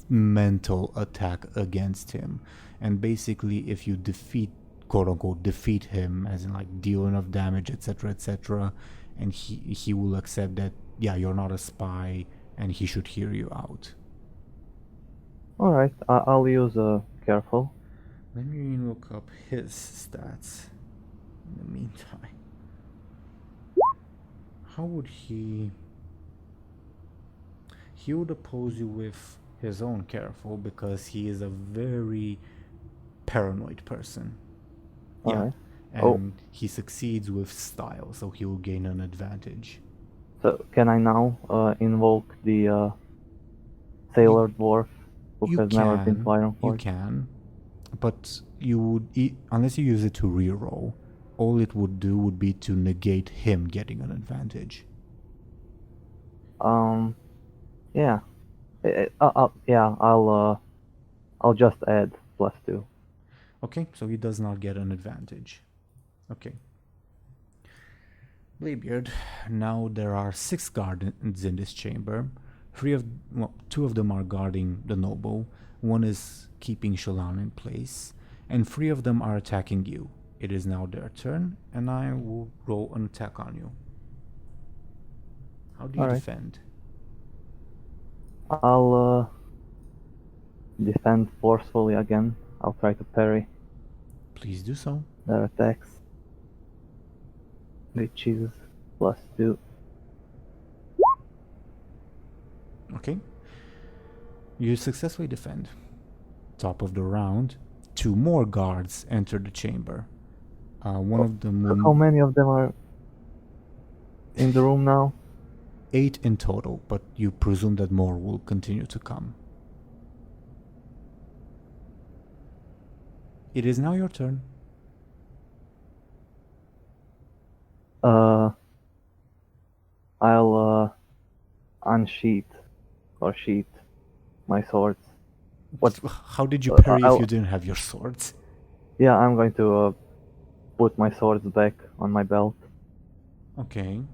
mental attack against him. And basically, if you defeat, quote unquote, defeat him, as in like deal enough damage, etc., and he will accept that, yeah, you're not a spy, and he should hear you out. Alright, I'll use careful. Let me look up his stats in the meantime. How would he would oppose you with his own careful, because he is a very paranoid person. Alright. And Oh. he succeeds with style, so he will gain an advantage. So can I now invoke the sailor dwarf who You has never been to can, you Ironforge? can, but you would, unless you use it to reroll, all it would do would be to negate him getting an advantage. Yeah. Yeah, I'll just add +2. Okay, so he does not get an advantage. Okay. Bladebeard, now there are 6 guards in this chamber. 2 of them are guarding the noble, 1 is keeping Shallan in place, and 3 of them are attacking you. It is now their turn, and I will roll an attack on you. How do you Alright. defend? I'll defend forcefully again. I'll try to parry Please do so. their attacks, which is +2. Okay. You successfully defend. Top of the round, 2 more guards enter the chamber. One of them will... How many of them are in the room now? 8 in total, but you presume that more will continue to come. It is now your turn. I'll unsheath or sheath my swords. What? How did you parry if I'll- you didn't have your swords? Yeah, I'm going to put my swords back on my belt. Okay.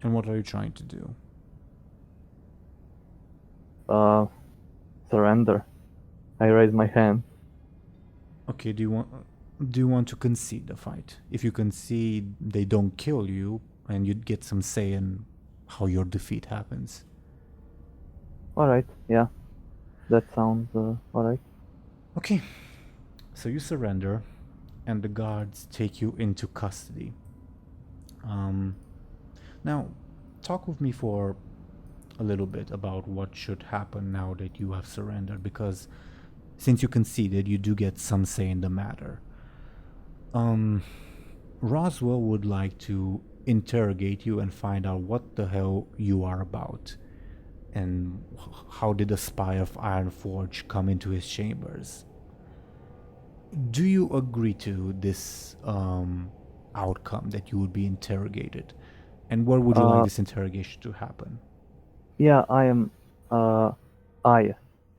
And what are you trying to do? Surrender. I raise my hand. Okay, do you want to concede the fight? If you concede, they don't kill you, and you'd get some say in how your defeat happens. Alright, yeah. That sounds alright. Okay, so you surrender, and the guards take you into custody. Now, talk with me for a little bit about what should happen now that you have surrendered, because since you conceded, you do get some say in the matter. Roswell would like to interrogate you and find out what the hell you are about, and how did a spy of Ironforge come into his chambers. Do you agree to this outcome, that you would be interrogated? And where would you like this interrogation to happen? Yeah, I am.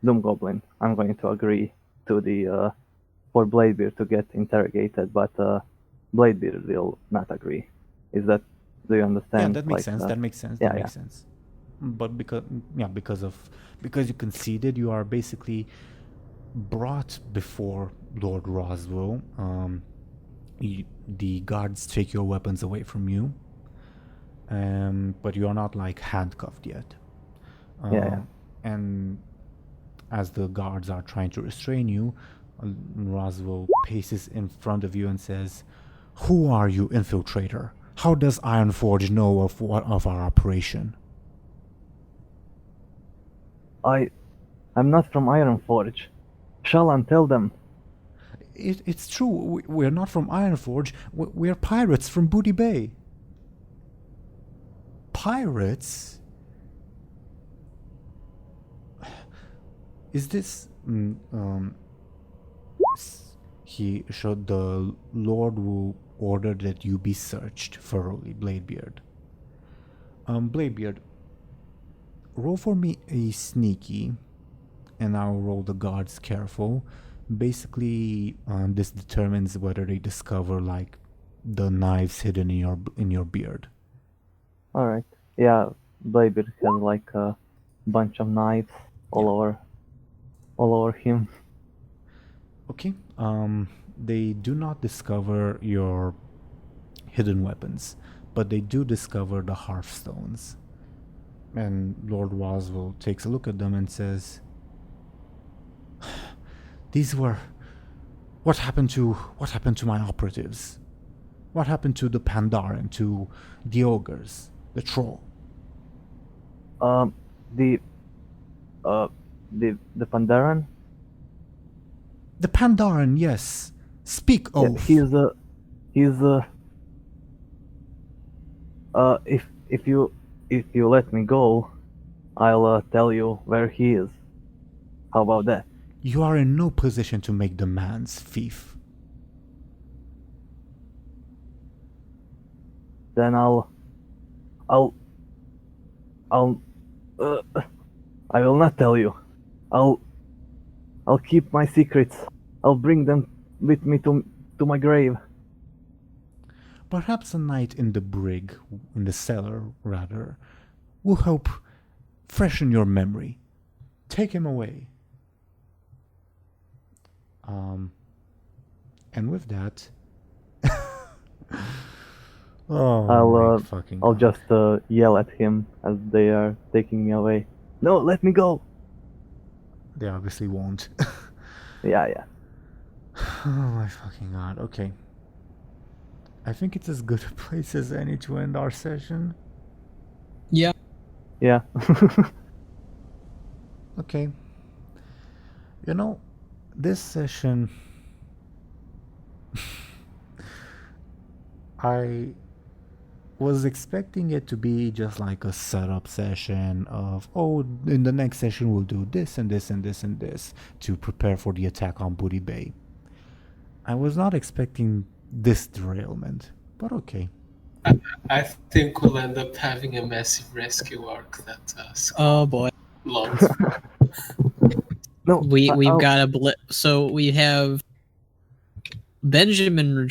DoomGoblin. I'm going to agree to the for Bladebeard to get interrogated, but Bladebeard will not agree. Is that? Do you understand? Yeah, that makes sense. That makes sense. Yeah, That makes sense. But because you conceded, you are basically brought before Lord Roswell. The guards take your weapons away from you, but you are not like handcuffed yet. Yeah. And as the guards are trying to restrain you, Roswell paces in front of you and says, "Who are you, infiltrator? How does Ironforge know of our operation?" I'm not from Ironforge. Shall I tell them? It's true. We're not from Ironforge. We're pirates from Buhd Bay. Pirates? Is this... He showed the Lord will order that you be searched thoroughly, Bladebeard. Bladebeard, roll for me a sneaky, and I'll roll the guards careful. Basically, this determines whether they discover like the knives hidden in your beard. Alright. Yeah, Bladebeard has like a bunch of knives all over him. Okay. They do not discover your hidden weapons, but they do discover the hearthstones. And Lord Roswell takes a look at them and says, "These were what happened to my operatives? What happened to the Pandaren, to the ogres, the troll?" The Pandaren? The Pandaren, yes. Speak, Yeah, oaf. if you let me go, I'll tell you where he is. How about that? You are in no position to make demands, thief. Then I will not tell you. I'll keep my secrets. I'll bring them with me to my grave. Perhaps a night in the cellar rather, will help freshen your memory. Take him away. And with that, I'll God. just yell at him as they are taking me away. No, let me go. They obviously won't. Yeah. Oh my fucking God. Okay. I think it's as good a place as any to end our session. Yeah. Yeah. Okay. You know, this session, I was expecting it to be just like a setup session of, oh, in the next session we'll do this and this and this and this to prepare for the attack on Buhd Bay. I was not expecting this derailment, but okay. I think we'll end up having a massive rescue arc that Oh boy. longs for. No, We've got a blip. So we have Benjamin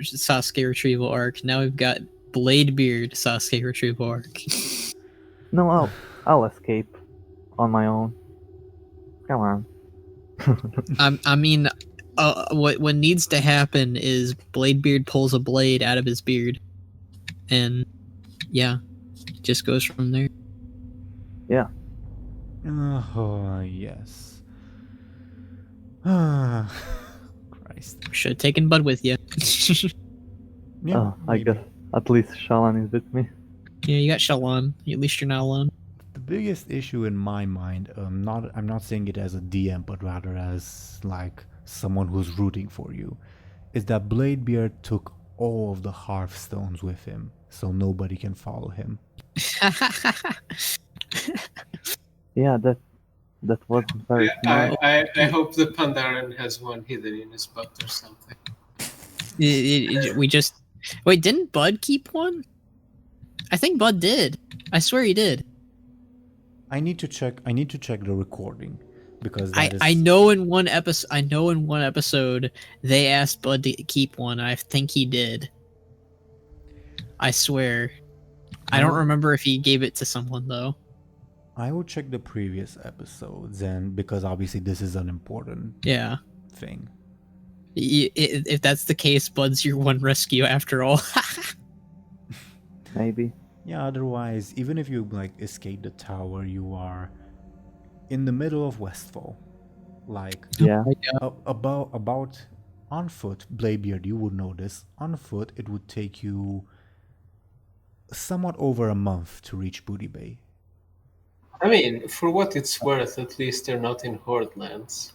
Sasuke retrieval arc. Now we've got Bladebeard Sasuke retrieval arc. No, I'll escape on my own. Come on. I mean, what needs to happen is Bladebeard pulls a blade out of his beard, and yeah, just goes from there. Yeah. Oh, yes. Christ. Should have taken Buhd with you. Yeah, I maybe. guess at least Shalan is with me. Yeah, you got Shalon. At least you're not alone. The biggest issue in my mind, I'm not saying it as a DM, but rather as like someone who's rooting for you, is that Bladebeard took all of the hearthstones with him, so nobody can follow him. Yeah, that wasn't very smart. I hope the Pandaren has one hidden in his butt or something. We just wait. Didn't Buhd keep one? I think Buhd did. I swear he did. I need to check the recording because I know in one episode they asked Buhd to keep one. I think he did. I swear. I don't remember if he gave it to someone though. I will check the previous episodes, and because obviously this is an important thing. If that's the case, Buhd's your one rescue after all. Maybe. Yeah, otherwise, even if you like escape the tower, you are in the middle of Westfall. Like Yeah. about on foot, Bladebeard, you would know this. On foot, it would take you somewhat over a month to reach Buhd Bay. I mean, for what it's worth, at least they're not in Horde lands.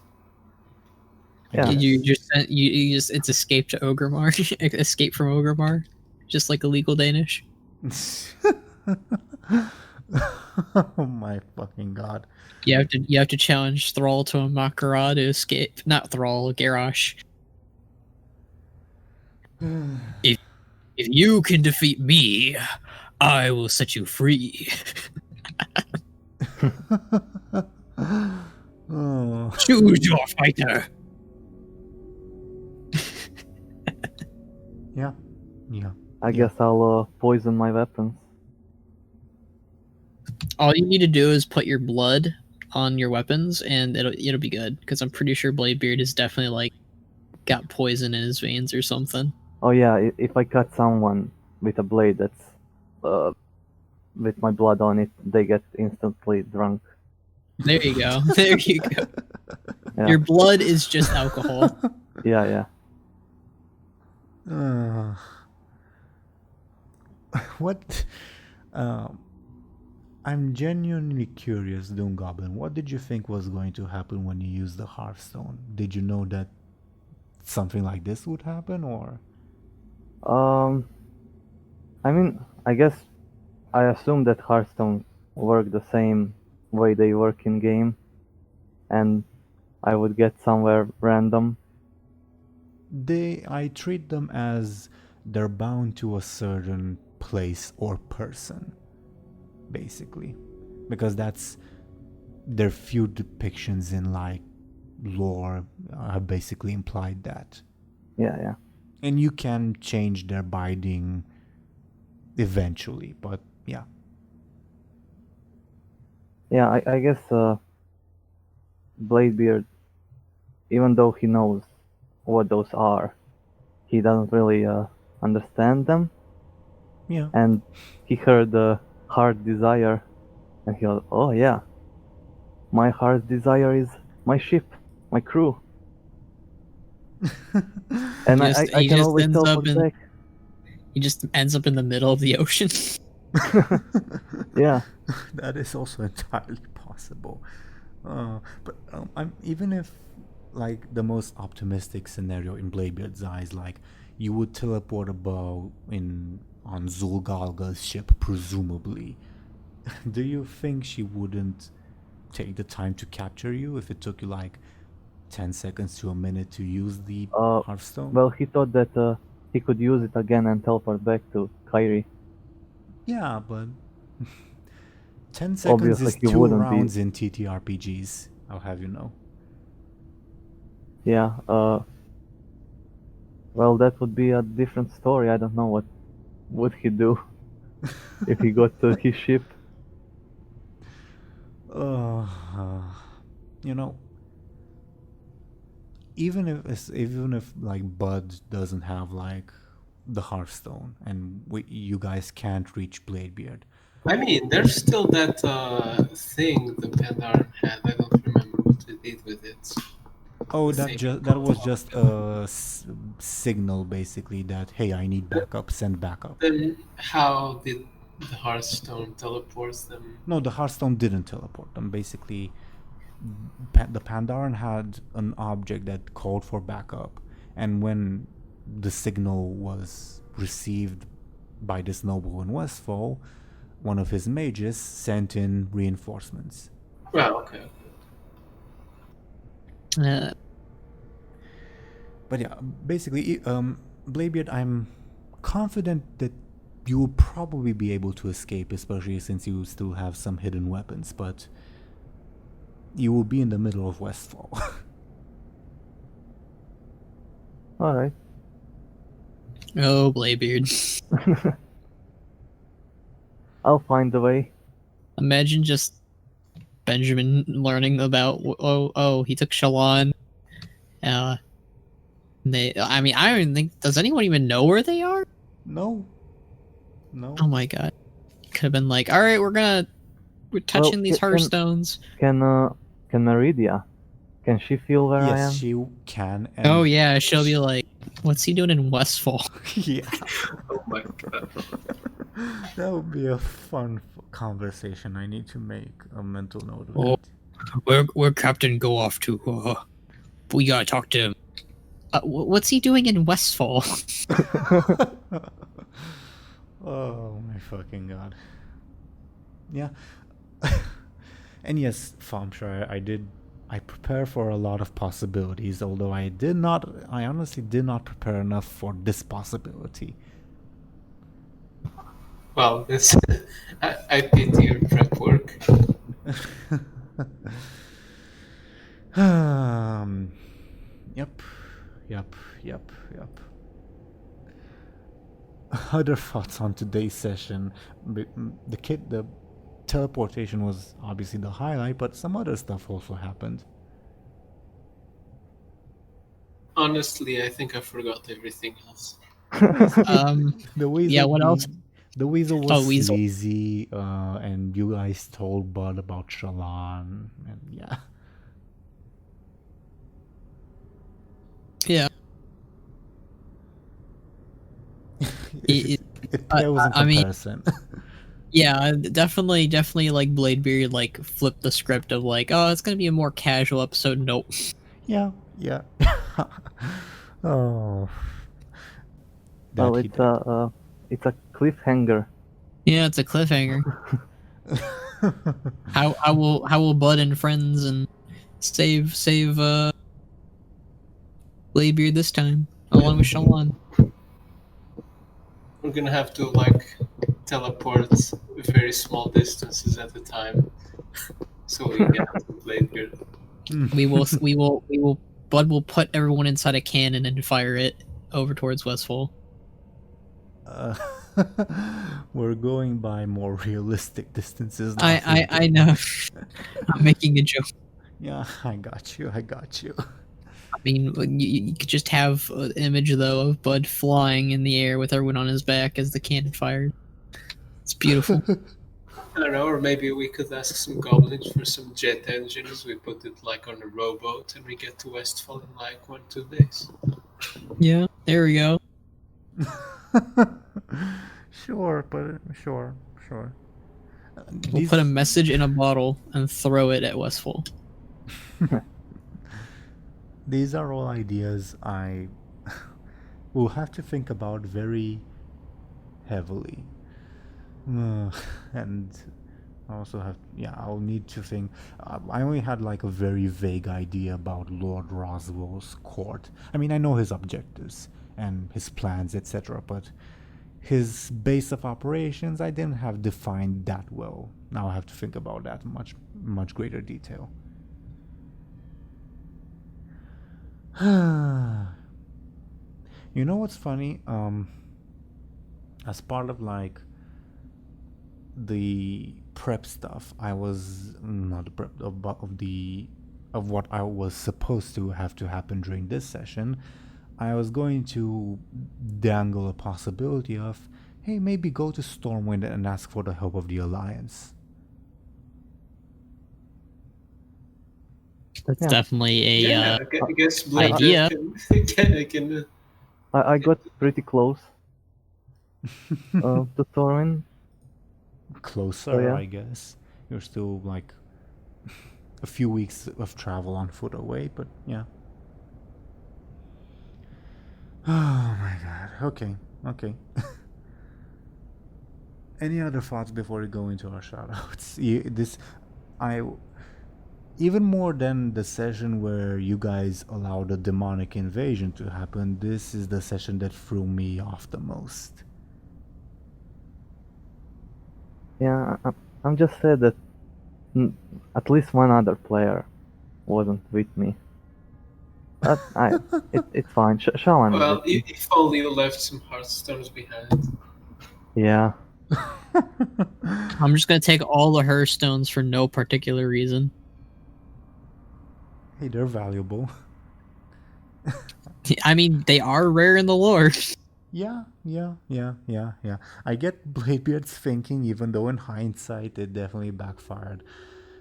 Yeah. You just it's escape to Ogremar, escape from Ogremar, just like illegal Danish. Oh my fucking god. You have to challenge Thrall to a Makara to escape. Not Thrall, Garrosh. If you can defeat me, I will set you free. Oh. Choose your fighter. Yeah. Yeah. I guess I'll poison my weapons. All you need to do is put your blood on your weapons, and it'll be good. Because I'm pretty sure Bladebeard is definitely like got poison in his veins or something. Oh yeah, if I cut someone with a blade that's with my blood on it, they get instantly drunk. There you go. There you go. Yeah. Your blood is just alcohol. Yeah. What? I'm genuinely curious, DoomGoblin. What did you think was going to happen when you used the Hearthstone? Did you know that something like this would happen, or? I mean, I guess I assume that Hearthstone work the same way they work in game, and I would get somewhere random. I treat them as they're bound to a certain place or person, basically, because that's their few depictions in like lore have basically implied that. Yeah. And you can change their binding eventually, but yeah. Yeah, I guess Bladebeard, even though he knows what those are, he doesn't really understand them. Yeah. And he heard the heart desire, and he was, oh yeah, my heart's desire is my ship, my crew. And I can always teleport back. He just ends up in the middle of the ocean. Yeah. That is also entirely possible. But even if like the most optimistic scenario in Bladebeard's eyes, like you would teleport above on Zulgalga's ship, presumably. Do you think she wouldn't take the time to capture you if it took you like 10 seconds to a minute to use the Hearthstone? Well, he thought that he could use it again and teleport back to Kyrie. Yeah, but 10 seconds Obviously, is he 2 wouldn't rounds in TTRPGs, I'll have you know. Yeah, well, that would be a different story. I don't know what would he do if he got to his ship. You know, even if like Buhd doesn't have like the Hearthstone and you guys can't reach Bladebeard. I mean, there's still that thing the Pandaren had. I don't remember what they did with it. Oh, that was just a signal, basically, that hey, I need backup. Send backup. Then how did the Hearthstone teleport them? No, the Hearthstone didn't teleport them. Basically, the Pandaren had an object that called for backup, and when the signal was received by this noble in Westfall, one of his mages sent in reinforcements. Well, okay. But yeah, basically, Bladebeard, I'm confident that you will probably be able to escape, especially since you still have some hidden weapons, but you will be in the middle of Westfall. Alright. Oh, Bladebeard. I'll find a way. Imagine just Benjamin learning about he took Shalon. I don't even think, does anyone even know where they are? No. Oh my god. Could have been like, alright, we're touching these Hearthstones. Can Meridia, can she feel where I am? Yes, she can. And Oh yeah, she'll be like, what's he doing in Westfall? yeah. Oh my god. That would be a fun conversation. I need to make a mental note of Oh. it. Where Captain go off to? We gotta talk to him. What's he doing in Westfall? Oh my fucking god. Yeah. And yes, Thompshire, I prepare for a lot of possibilities, although I honestly did not prepare enough for this possibility. Well, this I pity your prep work. Yep. Other thoughts on today's session. The teleportation was obviously the highlight, but some other stuff also happened. Honestly, I think I forgot everything else. The weasel. Yeah, what else? The weasel was Oh, weasel. sleazy, and you guys told Buhd about Shallan, and yeah. Yeah. It pales in comparison. Yeah, definitely, like Bladebeard like flipped the script of like, oh, it's gonna be a more casual episode. Nope. Yeah. Oh. Well, it's a cliffhanger. Yeah, it's a cliffhanger. How will Buhd and friends and save Bladebeard this time along with Shallan? We're gonna have to like teleport very small distances at a time, so we get to Bladebeard. We will. Buhd will put everyone inside a cannon and fire it over towards Westfall. We're going by more realistic distances. I know. I'm making a joke. Yeah, I got you. I mean, you could just have an image though of Buhd flying in the air with everyone on his back as the cannon fired. It's beautiful. I don't know, or maybe we could ask some goblins for some jet engines. We put it like on a rowboat and we get to Westfall in like 1-2 days. Yeah, there we go. Sure. We'll put a message in a bottle and throw it at Westfall. These are all ideas I will have to think about very heavily. And I also I'll need to think. I only had like a very vague idea about Lord Roswell's court. I mean, I know his objectives and his plans, etc., but his base of operations I didn't have defined that well. Now I have to think about that in much greater detail. You know what's funny? As part of like the prep stuff, I was not the prep of what I was supposed to have to happen during this session. I was going to dangle a possibility of, hey, maybe go to Stormwind and ask for the help of the Alliance. That's Yeah. definitely a I guess idea. can I got pretty close to Thorin. Closer, yeah. I guess. You're still like a few weeks of travel on foot away, but yeah. Oh my god. Okay. Any other thoughts before we go into our shoutouts? Even more than the session where you guys allowed a demonic invasion to happen, this is the session that threw me off the most. Yeah, I'm just sad that at least one other player wasn't with me. But it's fine. Shallan is well, with me. if only you left some Hearthstones behind. Yeah. I'm just gonna take all the Hearthstones for no particular reason. Hey, they're valuable. I mean, they are rare in the lore. Yeah. I get Bladebeard's thinking, even though in hindsight it definitely backfired.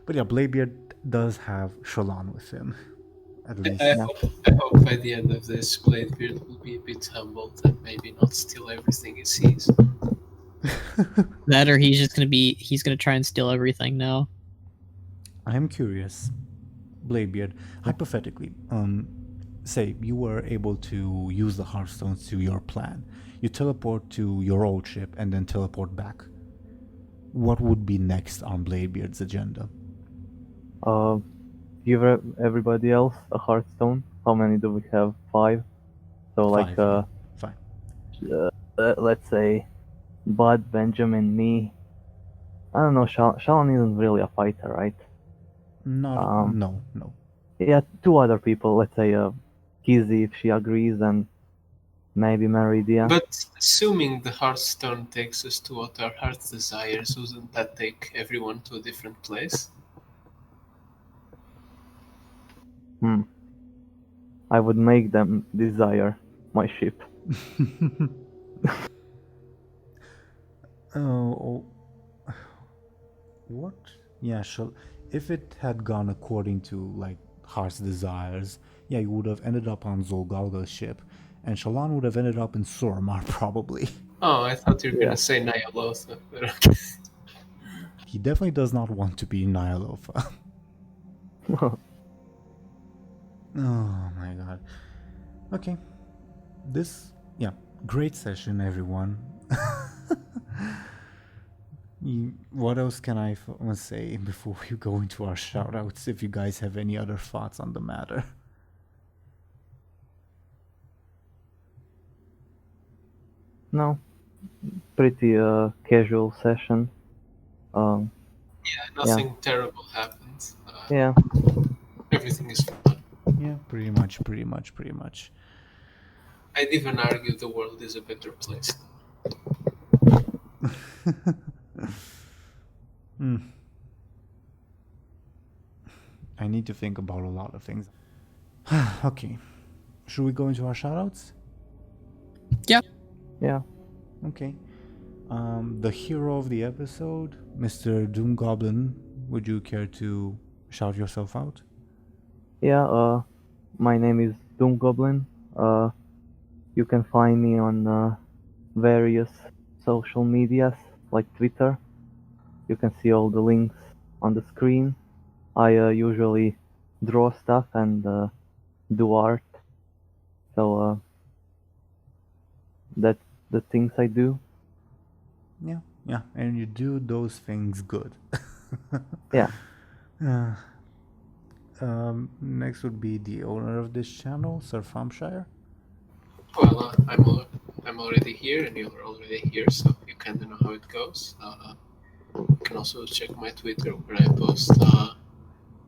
But yeah, Bladebeard does have Shallan with him. At least. I hope by the end of this, Bladebeard will be a bit humbled and maybe not steal everything he sees. That or he's gonna try and steal everything now. I am curious, Bladebeard, hypothetically, say you were able to use the Hearthstones to your plan. You teleport to your old ship and then teleport back. What would be next on Bladebeard's agenda? Give everybody else a Hearthstone. How many do we have? 5. So like, Five. Fine. let's say, Buhd, Benjamin, me. I don't know. Shalon isn't really a fighter, right? No. Yeah, 2 other people. Let's say, Kizzy if she agrees, and maybe Meridia. But assuming the Hearthstone takes us to what our heart desires, wouldn't that take everyone to a different place? I would make them desire my ship. Oh, what? Yeah, if it had gone according to like Heart's desires, yeah, you would have ended up on Zolgalga's ship, and Shallan would have ended up in Suramar probably. Oh, I thought you were Yeah. gonna say Nyaloth. He definitely does not want to be Nyalofa. Oh my god. Okay. Great session, everyone. What else can I say before we go into our shoutouts, if you guys have any other thoughts on the matter? No, pretty casual session. Yeah, nothing terrible happens. Yeah, Everything is fun. Yeah, pretty much. I'd even argue the world is a better place. I need to think about a lot of things. Okay. Should we go into our shoutouts? yeah. Okay. The hero of the episode, Mr. DoomGoblin, would you care to shout yourself out? Yeah, my name is DoomGoblin. You can find me on various social medias like Twitter. You can see all the links on the screen. I usually draw stuff and do art. So that's the things I do. Yeah, and you do those things good. Yeah. Next would be the owner of this channel, Sir Thompshire. Well, I'm already here, and you're already here, so you kind of know how it goes. You can also check my Twitter, where I post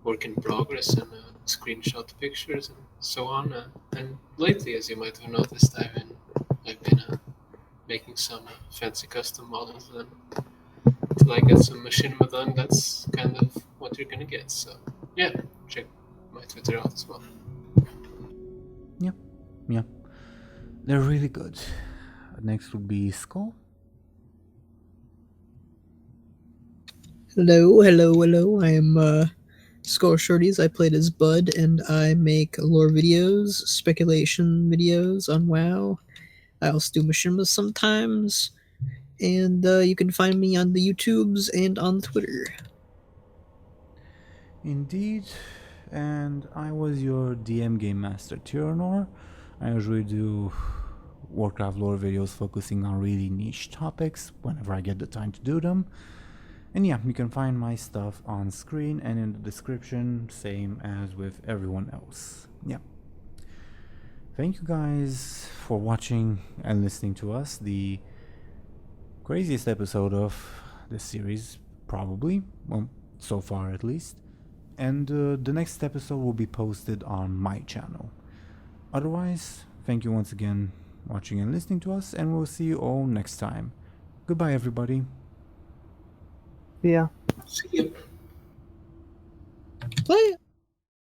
work in progress and screenshot pictures and so on. And lately, as you might have noticed, I've been making some fancy custom models, and until I get some machinima done, that's kind of what you're gonna get. So yeah, check my Twitter out as well. Yeah, they're really good. Next would be Skoll. Hello. I am Skoll Shorties. I played as Buhd, and I make lore videos, speculation videos on WoW. I also do machinimas sometimes, and you can find me on the YouTubes and on Twitter. Indeed, and I was your DM Game Master, Teeironor. I usually do Warcraft lore videos focusing on really niche topics whenever I get the time to do them. And yeah, you can find my stuff on screen and in the description, same as with everyone else. Yeah. Thank you guys for watching and listening to us. The craziest episode of this series, probably. Well, so far at least. And the next episode will be posted on my channel. Otherwise, thank you once again for watching and listening to us, and we'll see you all next time. Goodbye, everybody. Yeah. See you. Play it.